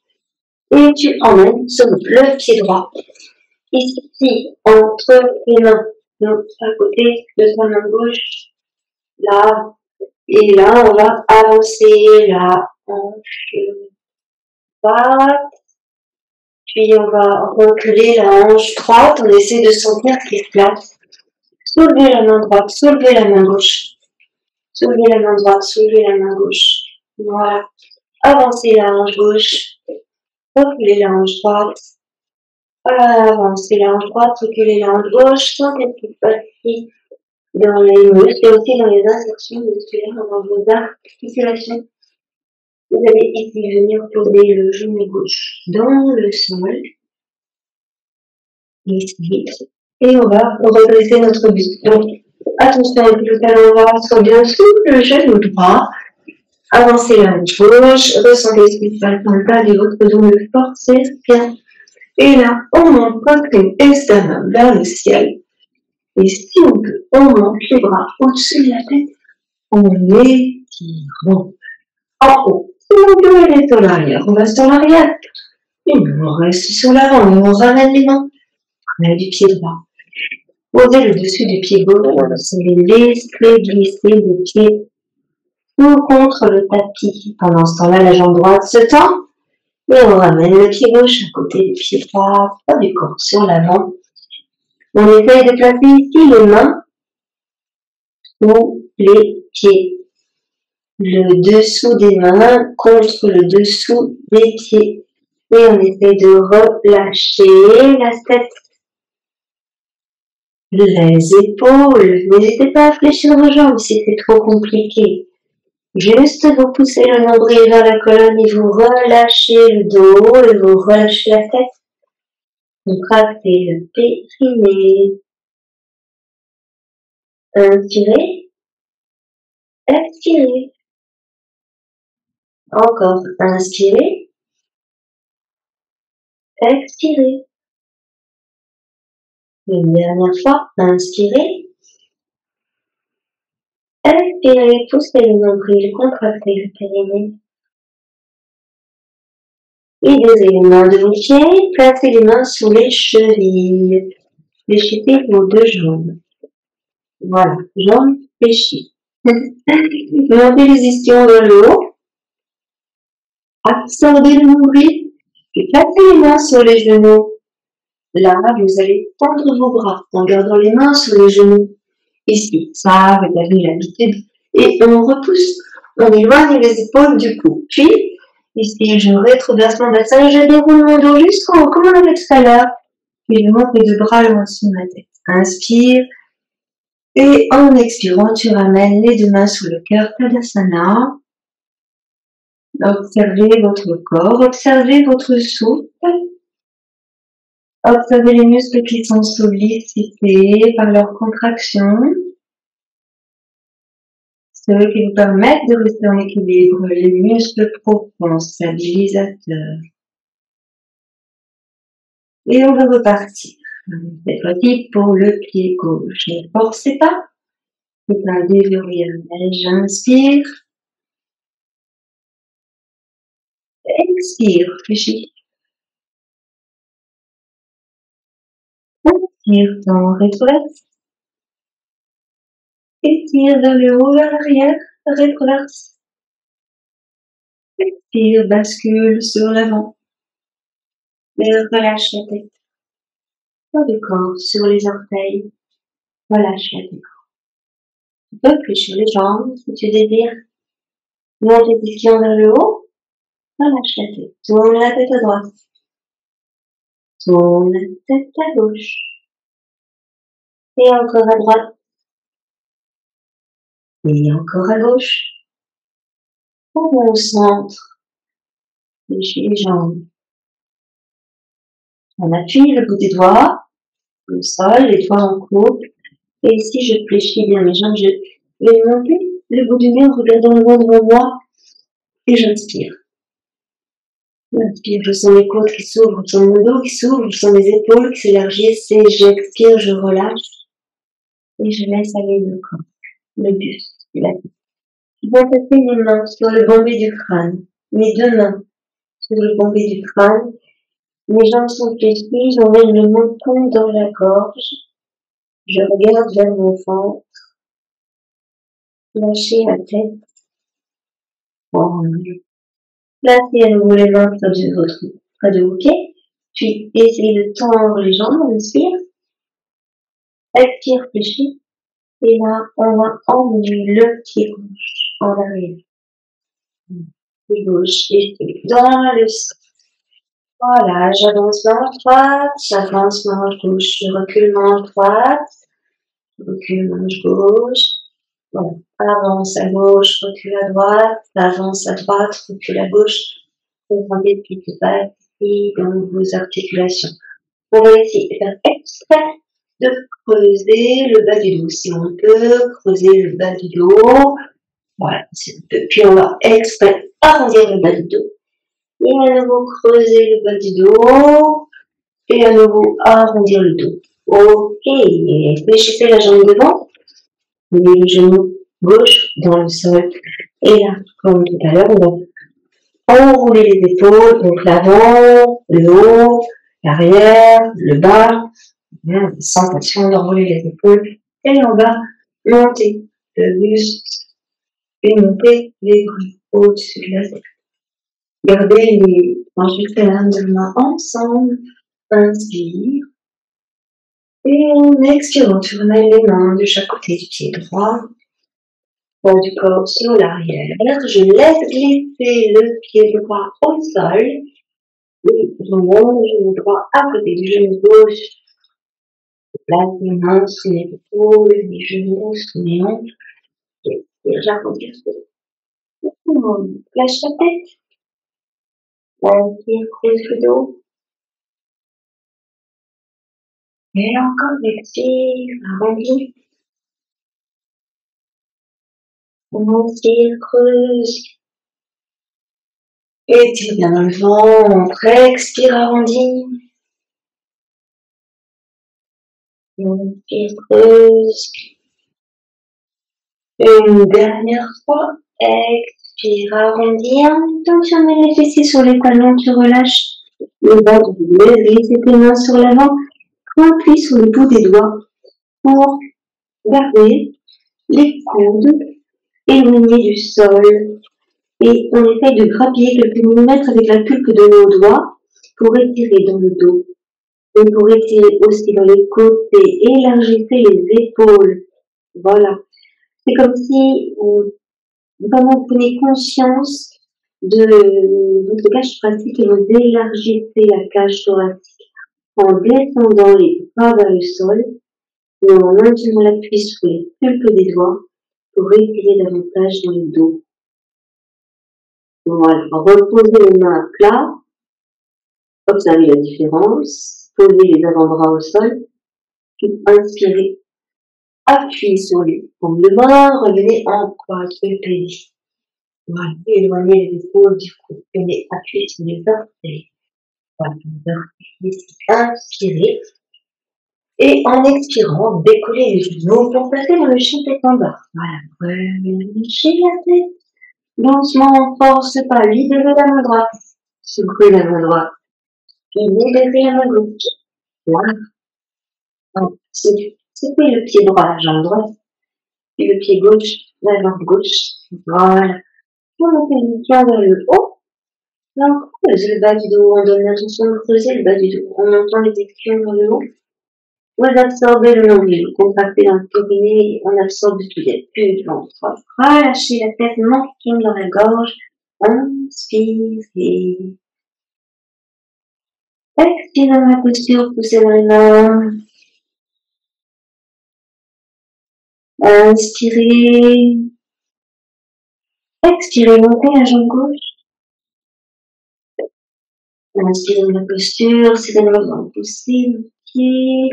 Et tu emmènes sur le pied droit. Ici, entre les mains, donc à côté de ta main gauche, là, et là, on va avancer la hanche droite, puis on va reculer la hanche droite, on essaie de sentir ce qui se place. Soulevez la main droite, soulevez la main gauche. Soulevez la main droite, soulevez la main gauche. Voilà. Avancez la hanche gauche. Reculez la hanche droite. Avancez la hanche droite, reculez la hanche gauche. Sentez ce qui se passe ici dans les muscles et aussi dans les insertions musculaires dans vos articulations. Vous allez ici venir poser le genou gauche dans le sol. Ici. Et on va redresser notre buste. Donc, attention avec le talon droit, soit bien sous le genou droit. Avancez la hanche gauche, ressentez ce qui se passe dans le bas de votre dos, le forcez bien. Et là, on monte poitrine et sternum vers le ciel. Et si on peut, on monte les bras au-dessus de la tête. On étire en haut. Si on peut aller sur l'arrière, on va sur l'arrière. Et on reste sur l'avant, on ramène les mains. On a du pied droit. Posez le dessus du pied gauche, laissez glisser le pied contre le tapis. Pendant ce temps-là, la jambe droite se tend et on ramène le pied gauche à côté du pied droit, pas du corps sur l'avant. On essaye de placer ici les mains sous les pieds. Le dessous des mains contre le dessous des pieds. Et on essaye de relâcher la tête. Les épaules, n'hésitez pas à fléchir vos jambes si c'est trop compliqué. Juste vous poussez le nombril vers la colonne et vous relâchez le dos et vous relâchez la tête. Contractez le périnée. Inspirez. Expirez. Encore. Inspirez. Expirez. Une dernière fois. Inspirez. Expirez, poussez le nombril, contractez le périnée. Et désolez les mains de vos pieds, placez les mains sous les chevilles. Fléchissez vos deux jambes. Voilà, jambes fléchies. Montez les ischions vers le haut. Absorbez le nombril. Et placez les mains sur les genoux. Là, vous allez tendre vos bras en gardant les mains sur les genoux. Ici, ça, vous avez l'habitude. Et on repousse, on éloigne les épaules du cou. Puis, ici, je rétroverse mon bassin, je déroule mon dos jusqu'en haut, comme on avait tout à l'heure. Puis je monte les deux bras loin sous ma tête. Inspire. Et en expirant, tu ramènes les deux mains sous le cœur, Tadasana. Observez votre corps, observez votre souffle. Observez les muscles qui sont sollicités par leur contraction. Ceux qui vous permettent de rester en équilibre, les muscles profonds, stabilisateurs. Et on va repartir. Cette fois-ci pour le pied gauche. Ne forcez pas. C'est un déverrouillage. J'inspire. Expire. Fléchis. Inspire ton rétroverse. Étire vers le haut, vers l'arrière. Rétroverse. Expire, bascule sur l'avant. Et relâche la tête. Poids du corps sur les orteils. Relâche la tête. Tu peux fléchir les jambes si tu désires. Monte les ischions vers le haut. Relâche la tête. Tourne la tête à droite. Tourne la tête à gauche. Et encore à droite. Et encore à gauche. Reviens au centre. Fléchis les jambes. On appuie le bout des doigts. Au sol, les doigts en couple. Et ici, je fléchis bien mes jambes. Je vais monter le bout du nez en regardant le loin devant moi. Et j'inspire. J'inspire, je sens mes côtes qui s'ouvrent, je sens mon dos qui s'ouvre, je sens mes épaules qui s'élargissent. Et j'expire, je relâche. Et je laisse aller le corps, le buste, la tête. Je vais passer mes mains sur le bombé du crâne. Mes deux mains sur le bombé du crâne. Mes jambes sont fléchies, j'emmène le menton dans la gorge. Je regarde vers mon ventre. Lâchez la tête. Placez à nouveau les mains près de vos pieds. Puis essayez de tendre les jambes. Inspire. Expire, fléchis. Et là, on va emmener le pied gauche en arrière. Pied gauche et dans le sol. Voilà, j'avance manche droite, j'avance manche gauche, je recule manche droite, je recule manche gauche. Bon, avance à gauche, recule à droite, avance à droite, recule à gauche. Vous sentez ce qui se passe ici dans vos articulations. On va essayer de faire exprès de creuser le bas du dos. Si on peut, creuser le bas du dos. Voilà, puis on va exprès arrondir le bas du dos. Et à nouveau creuser le bas du dos. Et à nouveau arrondir le dos. Ok, fléchissez la jambe devant. Mettez le genou gauche dans le sol. Et là, comme tout à l'heure, on va enrouler les épaules, donc l'avant, le haut, l'arrière, le bas. Sensation d'enrouler les épaules. Et on va monter le buste et monter les bras au-dessus de la tête. Gardez les manches de main ensemble. Inspire. Et en expirant, tu remets les mains de chaque côté du pied droit. Poids du corps sur l'arrière. Je laisse glisser le pied droit au sol. Et je monte le genou droit à côté du genou gauche. Je place les mains sous les épaules, les genoux sous les hanches. Et j'arrondis le dos. Lâche la tête. Inspire, creuse le dos. Et encore, expire, arrondis. Inspire, creuse. Étire bien dans le ventre. Expire, arrondis. Inspire, creuse. Une dernière fois. Expire, arrondis. En même temps, tu emmènes les fessiers sur les talons, tu relâches le bas du dos. Glisse tes mains sur l'avant. Appuie sur le bout des doigts pour garder les coudes éloignés du sol. Et on essaye de grappiller quelques millimètres avec la pulpe de nos doigts pour étirer dans le dos. Et pour étirer aussi dans les côtés, élargissez les épaules. Voilà. C'est comme si vous vraiment prenez conscience de votre cage thoracique et vous élargissez la cage thoracique en descendant les bras vers le sol et en maintenant l'appui sur les pulpes des doigts pour étirer davantage dans le dos. Voilà, reposez les mains à plat, observez la différence. posez les avant-bras au sol, puis inspirez, appuyez sur les paumes de main, revenez en quadrupédie. Voilà, éloignez les épaules du cou, venez appuyer sur les orteils. Voilà, inspirez. Et en expirant, décollez les genoux pour passer dans le chien tête en bas. Voilà, relâchez la tête. Doucement, force pas, libérez la main droite. Secouez la main droite. Puis libérez la main gauche. Voilà. Donc, secouez le pied droit, la jambe droite. Puis le pied gauche, la jambe gauche. Voilà. Vous montez le pied vers le haut. Donc, creusez le bas du dos. On donne l'intention de creuser le bas du dos. On entend les expions vers le haut. Vous absorbez le nombril, vous contractez dans le périnée, on absorbe tout, il n'y a plus de ventre. Relâchez la tête, montez dans la gorge, inspirez. Expirez dans la posture, poussez dans les mains. Inspirez. Expirez, montez la jambe gauche. Inspirez dans la posture, serrez la main, poussez le pied.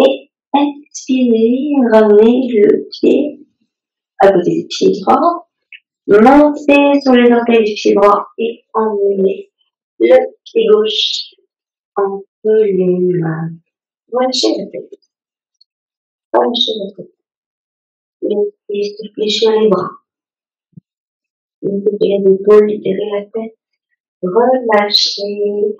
Et expirez, ramenez le pied à côté du pied droit. Montez sur les orteils du pied droit et emmenez le pied gauche entre les mains. Relâchez la tête. Relâchez la tête. Fléchir les bras. Libérez les épaules, libérez la tête. Relâchez.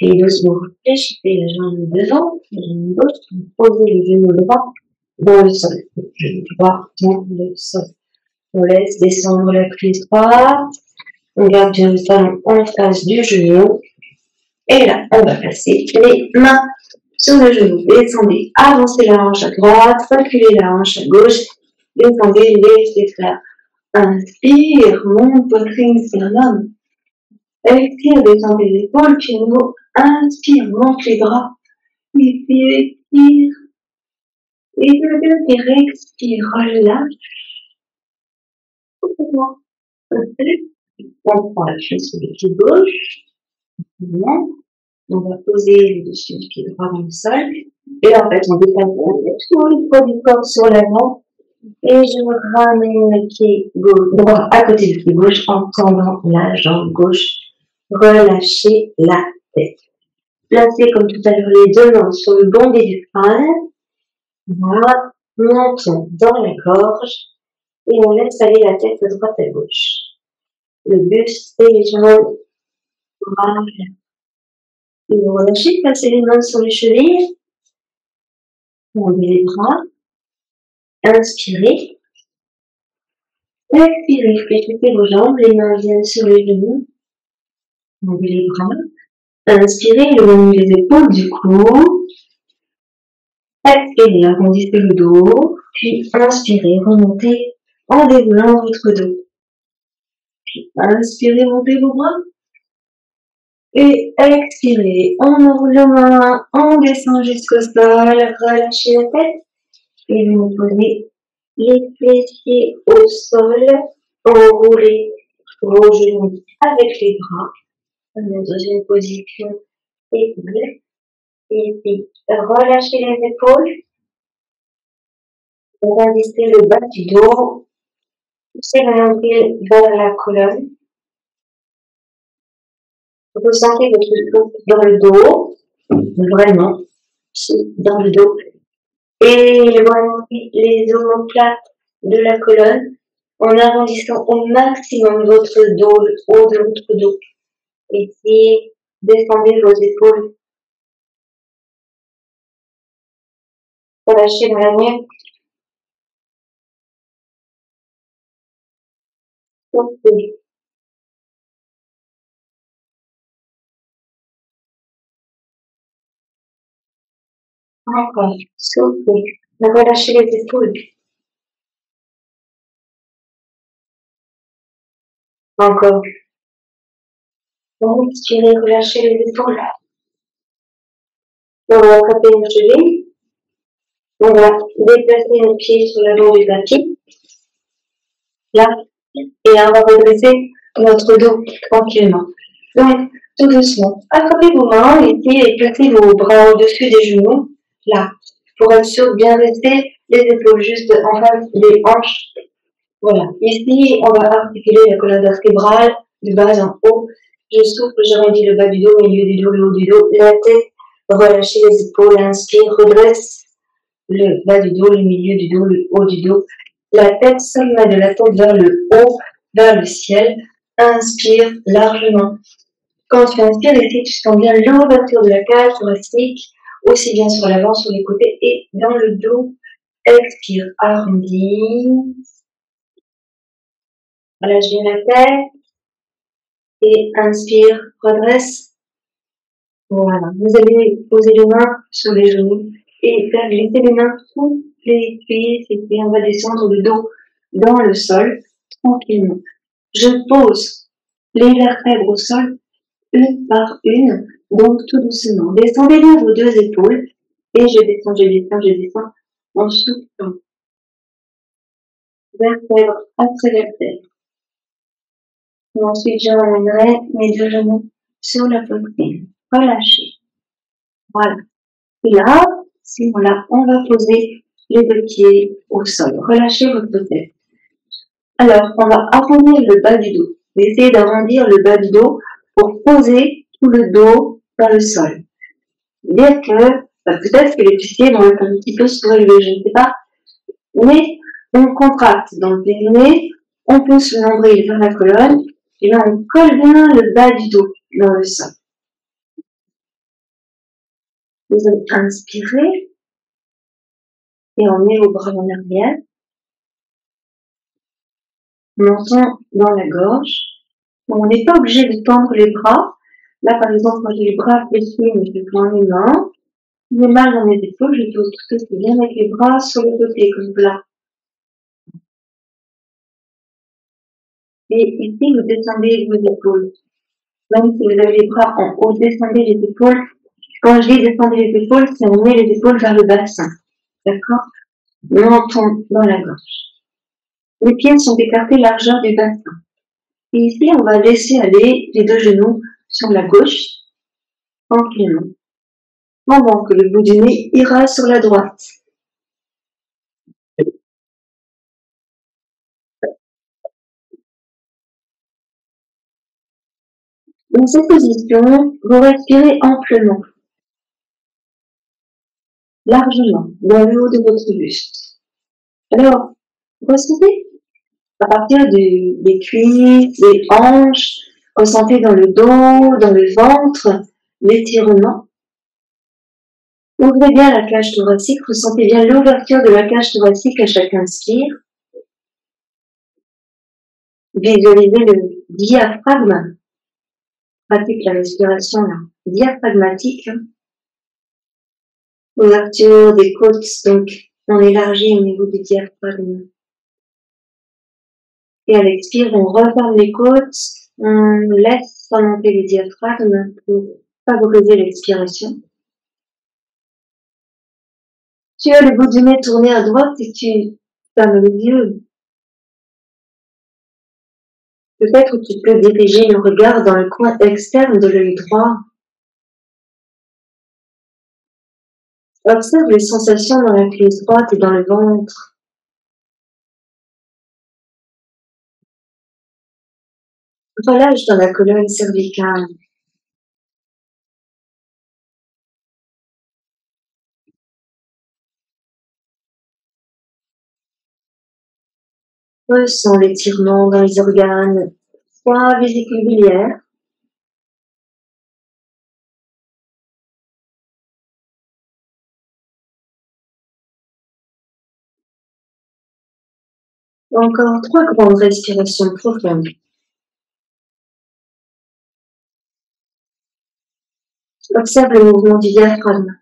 Et doucement, fléchissez la jambe devant, la jambe gauche, posez le genou droit dans le sol. Le genou droit dans le sol. On laisse descendre la cuisse droite. On garde bien le talon en face du genou. Et là, on va placer les mains sur le genou. Descendez, avancez la hanche à droite, reculez la hanche à gauche. Descendez les fers. Inspire, monte, poitrine, sternum. Expire, descendez les épaules, puis nouveau. Inspire, monte les bras. Expire. Et expire, relâche. On prend la cuisse sur le pied gauche. On va poser le dessus du pied droit dans le sol. Et là, en fait, on dépasse tout le poids du corps sur l'avant. Et je ramène le pied droit à côté du pied gauche en tendant la jambe gauche. Relâchez la tête. Placez comme tout à l'heure les deux mains sur le bombé du crâne. Voilà. Montons dans la gorge. Et on laisse aller la tête de droite à gauche. Le buste et les jambes. Voilà. Et vous relâchez, placez les mains sur les chevilles. Ouvrez les bras. Inspirez. Expirez, fléchissez vos jambes, les mains viennent sur les genoux. Ouvrez les bras. Inspirez, éloignez les épaules du cou. Expirez, arrondissez le dos. Puis inspirez, remontez en déroulant votre dos. Puis inspirez, montez vos bras. Et expirez, on enroule les mains, on descend jusqu'au sol, relâchez la tête. Et vous posez les fessiers au sol, enroulez vos genoux avec les bras. On est dans une position équilibrée. Et puis, relâchez les épaules. Résistez le bas du dos. Poussez le nombril vers la colonne. Vous sentez votre souffle dans le dos, vraiment, dans le dos. Et éloignez les omoplates de la colonne en arrondissant au maximum votre dos, le haut de votre dos. Et puis, descendez vos épaules. Relâchez dans la nuque. Soufflez. Encore, soufflez. Relâchez les épaules. Encore. Inspirez, relâchez les épaules. On va attraper nos chevilles. On va déplacer nos pieds sur le dos du tapis. Là. Et on va redresser notre dos tranquillement. Donc, tout doucement. Attrapez vos mains et placez vos bras au-dessus des genoux, là, pour être sûr de bien rester les épaules juste en face des hanches. Voilà. Ici, on va articuler la colonne vertébrale de bas en haut. Je souffle, j'arrondis le bas du dos, milieu du dos, le haut du dos, la tête. Relâchez les épaules, inspire, redresse le bas du dos, le milieu du dos, le haut du dos. La tête s'amène de la tête vers le haut, vers le ciel. Inspire largement. Quand tu inspires, ici, tu sens bien l'ouverture de la cage thoracique, aussi bien sur l'avant, sur les côtés et dans le dos. Expire, arrondis. Relâche bien la tête. Et inspire, redresse. Voilà. Vous allez poser les mains sur les genoux et faire glisser les mains sous les cuisses et puis on va descendre le dos dans le sol tranquillement. Je pose les vertèbres au sol une par une, donc tout doucement. Descendez bien vos deux épaules et je descends en soufflant. Vertèbre après vertèbre. Et ensuite, j'emmènerai mes deux genoux sur la poitrine. Relâchez. Voilà. Et là, on va poser les deux pieds au sol. Relâchez votre tête. Alors, on va arrondir le bas du dos. Essayez d'arrondir le bas du dos pour poser tout le dos dans le sol. Dire que peut-être que les pieds vont être un petit peu surélevés, je ne sais pas. Mais on contracte dans le périnée, on pousse le nombril vers la colonne, et là on colle bien le bas du dos dans le sol. Vous allez inspirer et on met vos bras en arrière. Menton dans la gorge. On n'est pas obligé de tendre les bras. Là, par exemple, moi j'ai les bras fléchis, mais je prends les mains. J'ai mal dans mes épaules, je pose tout aussi bien avec les bras sur le côté, comme là. Et ici, vous descendez vos épaules. Même si vous avez les bras en haut, descendez les épaules. Quand je dis descendez les épaules, c'est on met les épaules vers le bassin. D'accord? Menton dans la gorge. Les pieds sont écartés largeur du bassin. Et ici, on va laisser aller les deux genoux sur la gauche, tranquillement. Pendant que le bout du nez ira sur la droite. Dans cette position, vous respirez amplement, largement, dans le haut de votre buste. Alors, ressentez à partir des cuisses, des hanches, ressentez dans le dos, dans le ventre, l'étirement. Ouvrez bien la cage thoracique, ressentez bien l'ouverture de la cage thoracique à chaque inspire. Visualisez le diaphragme. Pratique la respiration là, diaphragmatique. Ouverture des côtes, donc on élargit au niveau du diaphragme. Et à l'expire, on referme les côtes, on laisse remonter le diaphragme pour favoriser l'expiration. Tu as le bout du nez tourné à droite et tu fermes les yeux. Peut-être que tu peux diriger le regard dans le coin externe de l'œil droit. Observe les sensations dans la cuisse droite et dans le ventre. Relâche dans la colonne cervicale. Ressens l'étirement dans les organes, soit vésicule biliaire, encore 3 grandes respirations profondes. Observe le mouvement du diaphragme.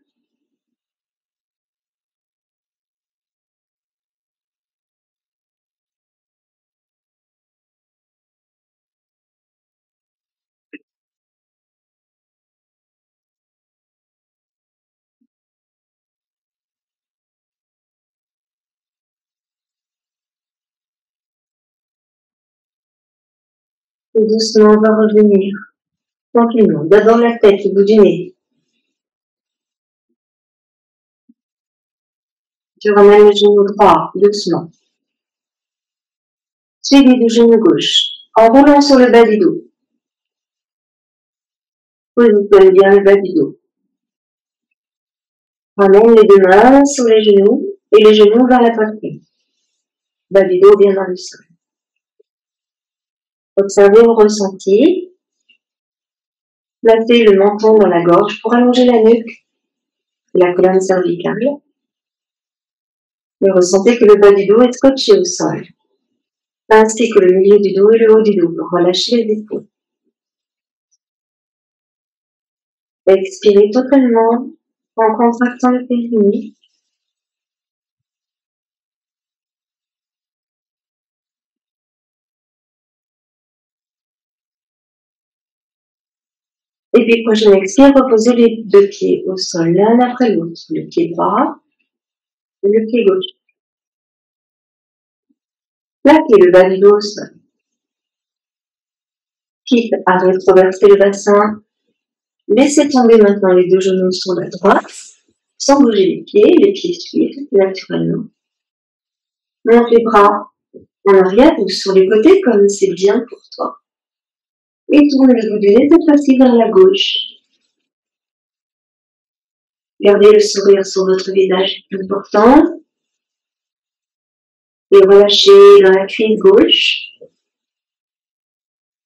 Et doucement, on va revenir. Tranquillement. D'abord la tête, le bout du nez. Tu ramènes le genou droit, doucement. Suivi du genou gauche, en roulant sur le bas du dos. Positionne bien le bas du dos. Ramène les deux mains sur les genoux et les genoux vers la poitrine. Bas du dos bien dans le sol. Observez vos ressentis. Placez le menton dans la gorge pour allonger la nuque et la colonne cervicale. Et ressentez que le bas du dos est scotché au sol, ainsi que le milieu du dos et le haut du dos. Relâchez les épaules. Expirez totalement en contractant le périnée. Et puis, prochaine expire, reposez les deux pieds au sol, l'un après l'autre. Le pied droit et le pied gauche. Plaquez le bas du dos au sol. Quitte à rétroverser le bassin, laissez tomber maintenant les deux genoux sur la droite, sans bouger les pieds suivent naturellement. Monte les bras en arrière ou sur les côtés comme c'est bien pour toi. Et tourne le bout du nez cette fois-ci vers la gauche. Gardez le sourire sur votre visage important. Et relâchez dans la cuisse gauche,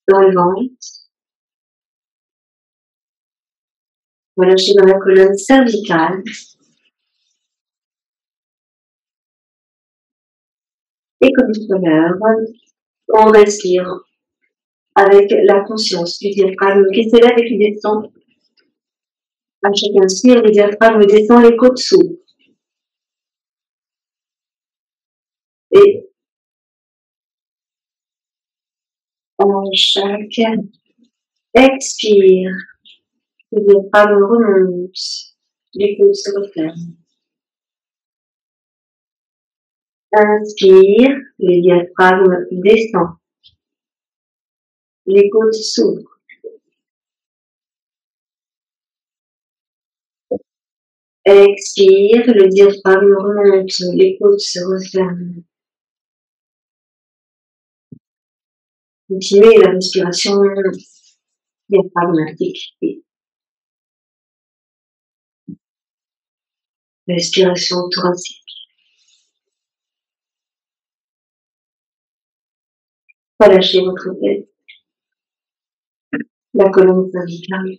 dans le ventre. Relâchez dans la colonne cervicale. Et comme tout à l'heure, on respire avec la conscience du diaphragme qui s'élève et qui descend. À chaque inspire, le diaphragme descend, les côtes s'ouvrent. Et à chaque expire, le diaphragme remonte, les côtes se referment. Inspire, le diaphragme descend, les côtes s'ouvrent. Expire, le diaphragme remonte, les côtes se referment. Continuez la respiration diaphragmatique. Respiration thoracique. Relâchez votre tête, la colonne cervicale.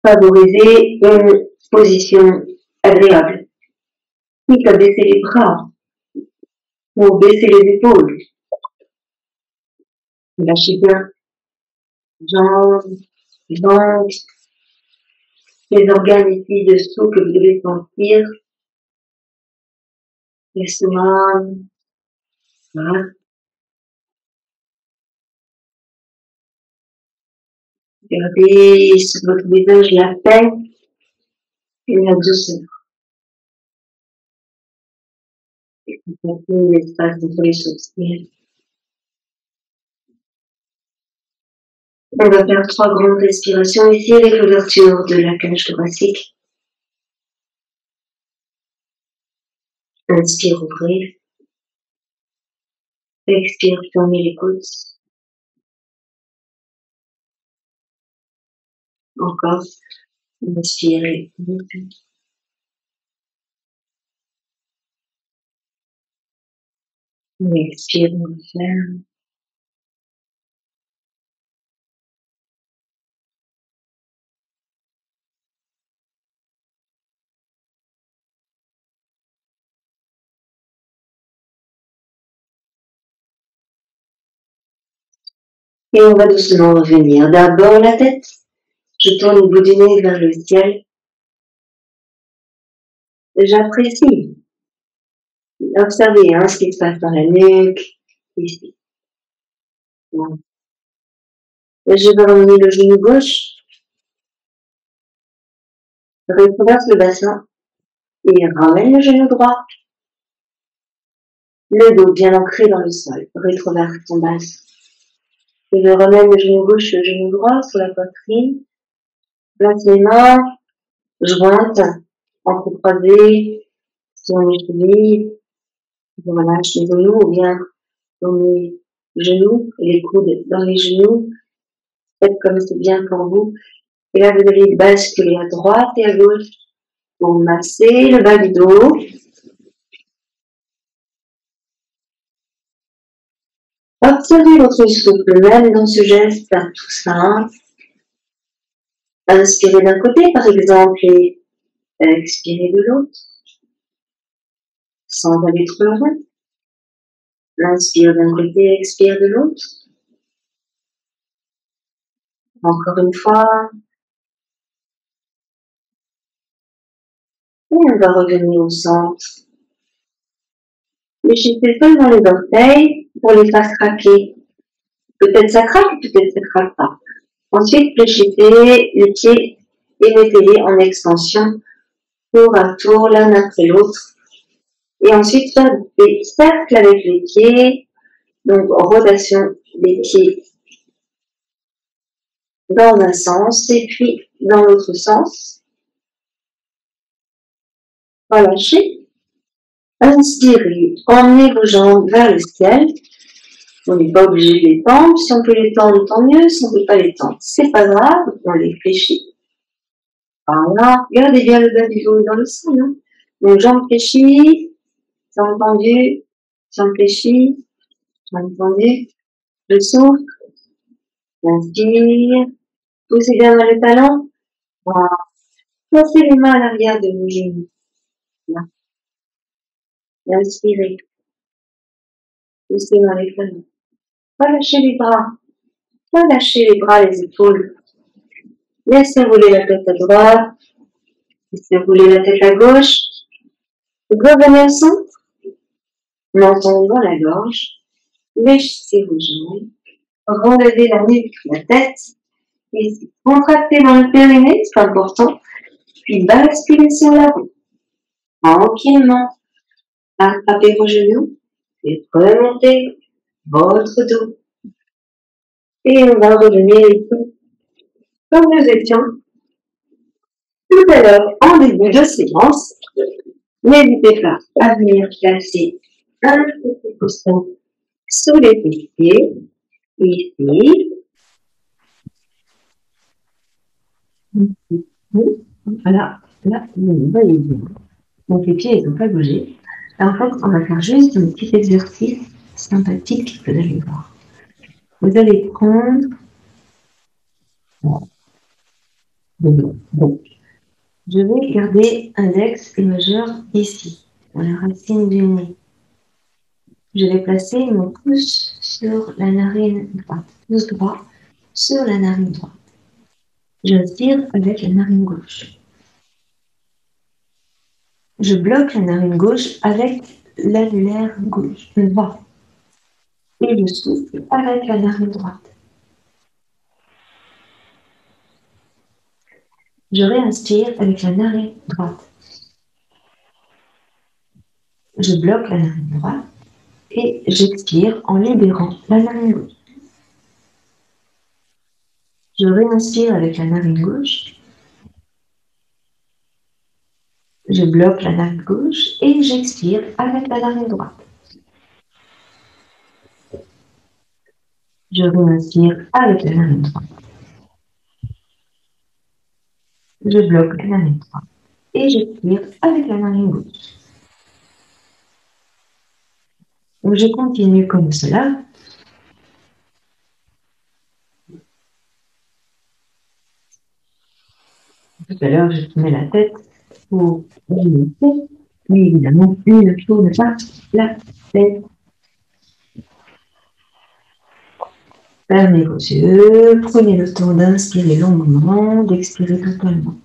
Favorisez une position agréable. Quitte à baisser les bras ou baisser les épaules. Lâchez bien jambes, ventre, les organes ici dessous que vous devez sentir. L'estomac, voilà. Gardez sur votre visage la paix et la douceur. Et contemplez l'espace entre les sourcils. On va faire 3 grandes respirations ici avec l'ouverture de la cage thoracique. Inspire, ouvrir. Expire, fermez les côtes. Encore. Inspirez. Expire, on referme. Et on va doucement revenir. D'abord la tête. Je tourne le bout du nez vers le ciel. J'apprécie. Observez ce qui se passe dans la nuque, ici. Bon. Je vais ramener le genou gauche. Retraverse le bassin et ramène le genou droit. Le dos bien ancré dans le sol. Rétroverse ton bassin. Et je remets le genou gauche et le genou droit sur la poitrine. Place les mains jointes, entrecroisées, sur mes chevilles. Je relâche les genoux ou bien dans mes genoux et les coudes dans les genoux. Faites comme c'est bien pour vous. Et là, vous allez basculer à droite et à gauche pour masser le bas du dos. Observez votre souffle même dans ce geste tout simple. Inspirez d'un côté, par exemple, et expirez de l'autre, sans aller trop loin. Inspire d'un côté, expire de l'autre. Encore une fois. Et on va revenir au centre. Léchissez seulement les orteils pour les faire craquer. Peut-être ça craque, peut-être ça craque pas. Ensuite, fléchissez les pieds et mettez-les en extension tour à tour l'un après l'autre. Et ensuite, faire des cercles avec les pieds. Donc, rotation des pieds dans un sens et puis dans l'autre sens. Relâchez. Inspirez. Emmenez vos jambes vers le ciel. On n'est pas obligé de les tendre. Si on peut les tendre, tant mieux. Si on ne peut pas les tendre, c'est pas grave. On les fléchit. Voilà. Gardez bien le bas du dos dans le sol. Hein. Donc, jambes fléchies. C'est entendu. Jambes fléchies. Jambes tendues. Je souffle. Inspire. Poussez bien dans le talon. Voilà. Placez les mains à l'arrière de vos genoux. Là. Inspirez. Poussez dans les talons. Relâchez les bras. Relâchez les bras, les épaules. Laissez rouler la tête à droite. Laissez rouler la tête à gauche. Revenez au centre. Menton dans la gorge. Fléchissez vos jambes. Relevez la nuque, la tête. Et contractez dans le périnée, c'est important. Puis basculez sur la roue. Tranquillement. Attrapez vos genoux. Et remontez votre dos. Et on va revenir ici, comme nous étions tout à l'heure en début de séance. N'hésitez pas à venir placer un petit coussin sous les pieds, ici. Voilà, là, vous voyez bien. Donc les pieds, ils n'ont pas bougé. En fait, on va faire juste un petit exercice sympathique que vous allez voir. Vous allez prendre... Donc, je vais garder index et majeur ici, dans la racine du nez. Je vais placer mon pouce sur la narine droite, pouce droit sur la narine droite. J'inspire avec la narine gauche. Je bloque la narine gauche avec l'annulaire gauche, le droit. Et je souffle avec la narine droite. Je réinspire avec la narine droite. Je bloque la narine droite et j'expire en libérant la narine gauche. Je réinspire avec la narine gauche. Je bloque la narine gauche et j'expire avec la narine droite. Je réinspire avec la narine droite. Je bloque la narine droite et j'expire avec la narine gauche. Donc je continue comme cela. Tout à l'heure, je tournais la tête pour limiter, mais évidemment, il ne tourne pas la tête. Fermez vos yeux, prenez le temps d'inspirer longuement, d'expirer totalement.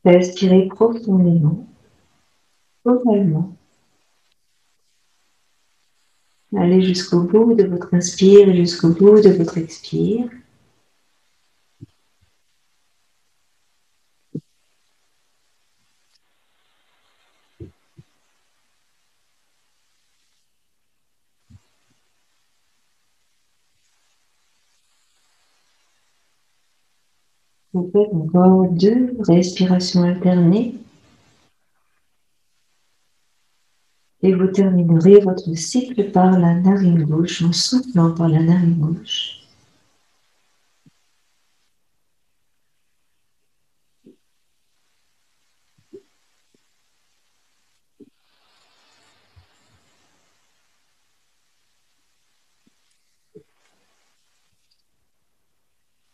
Respirez profondément, totalement. Allez jusqu'au bout de votre inspire et jusqu'au bout de votre expire. Vous faites encore 2 respirations alternées et vous terminerez votre cycle par la narine gauche en soufflant par la narine gauche.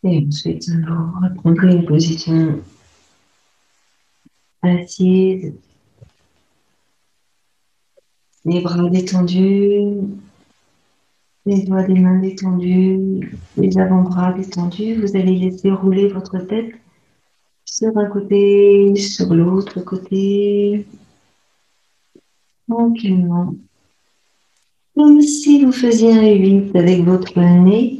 Et ensuite, vous reprendrez une position assise, les bras détendus, les doigts des mains détendus, les avant-bras détendus. Vous allez laisser rouler votre tête sur un côté, sur l'autre côté, tranquillement. Comme si vous faisiez un 8 avec votre nez,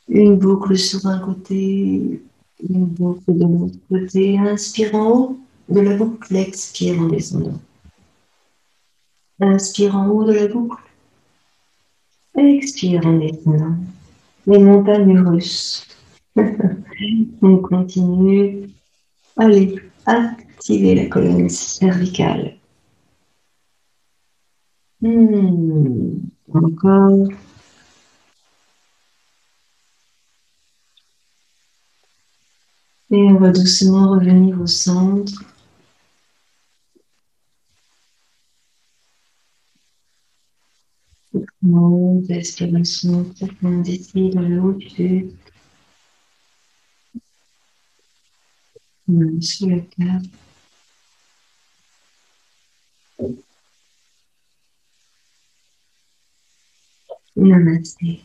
une boucle sur un côté, une boucle de l'autre côté. Inspire en haut de la boucle, expire en descendant. Inspire en haut de la boucle, expire en descendant. Les montagnes russes. On continue. Allez, activez la colonne cervicale. Encore. Et on va doucement revenir au centre. Monte, respiration profonde ici dans le haut du tête. Sur le cœur. Namasté.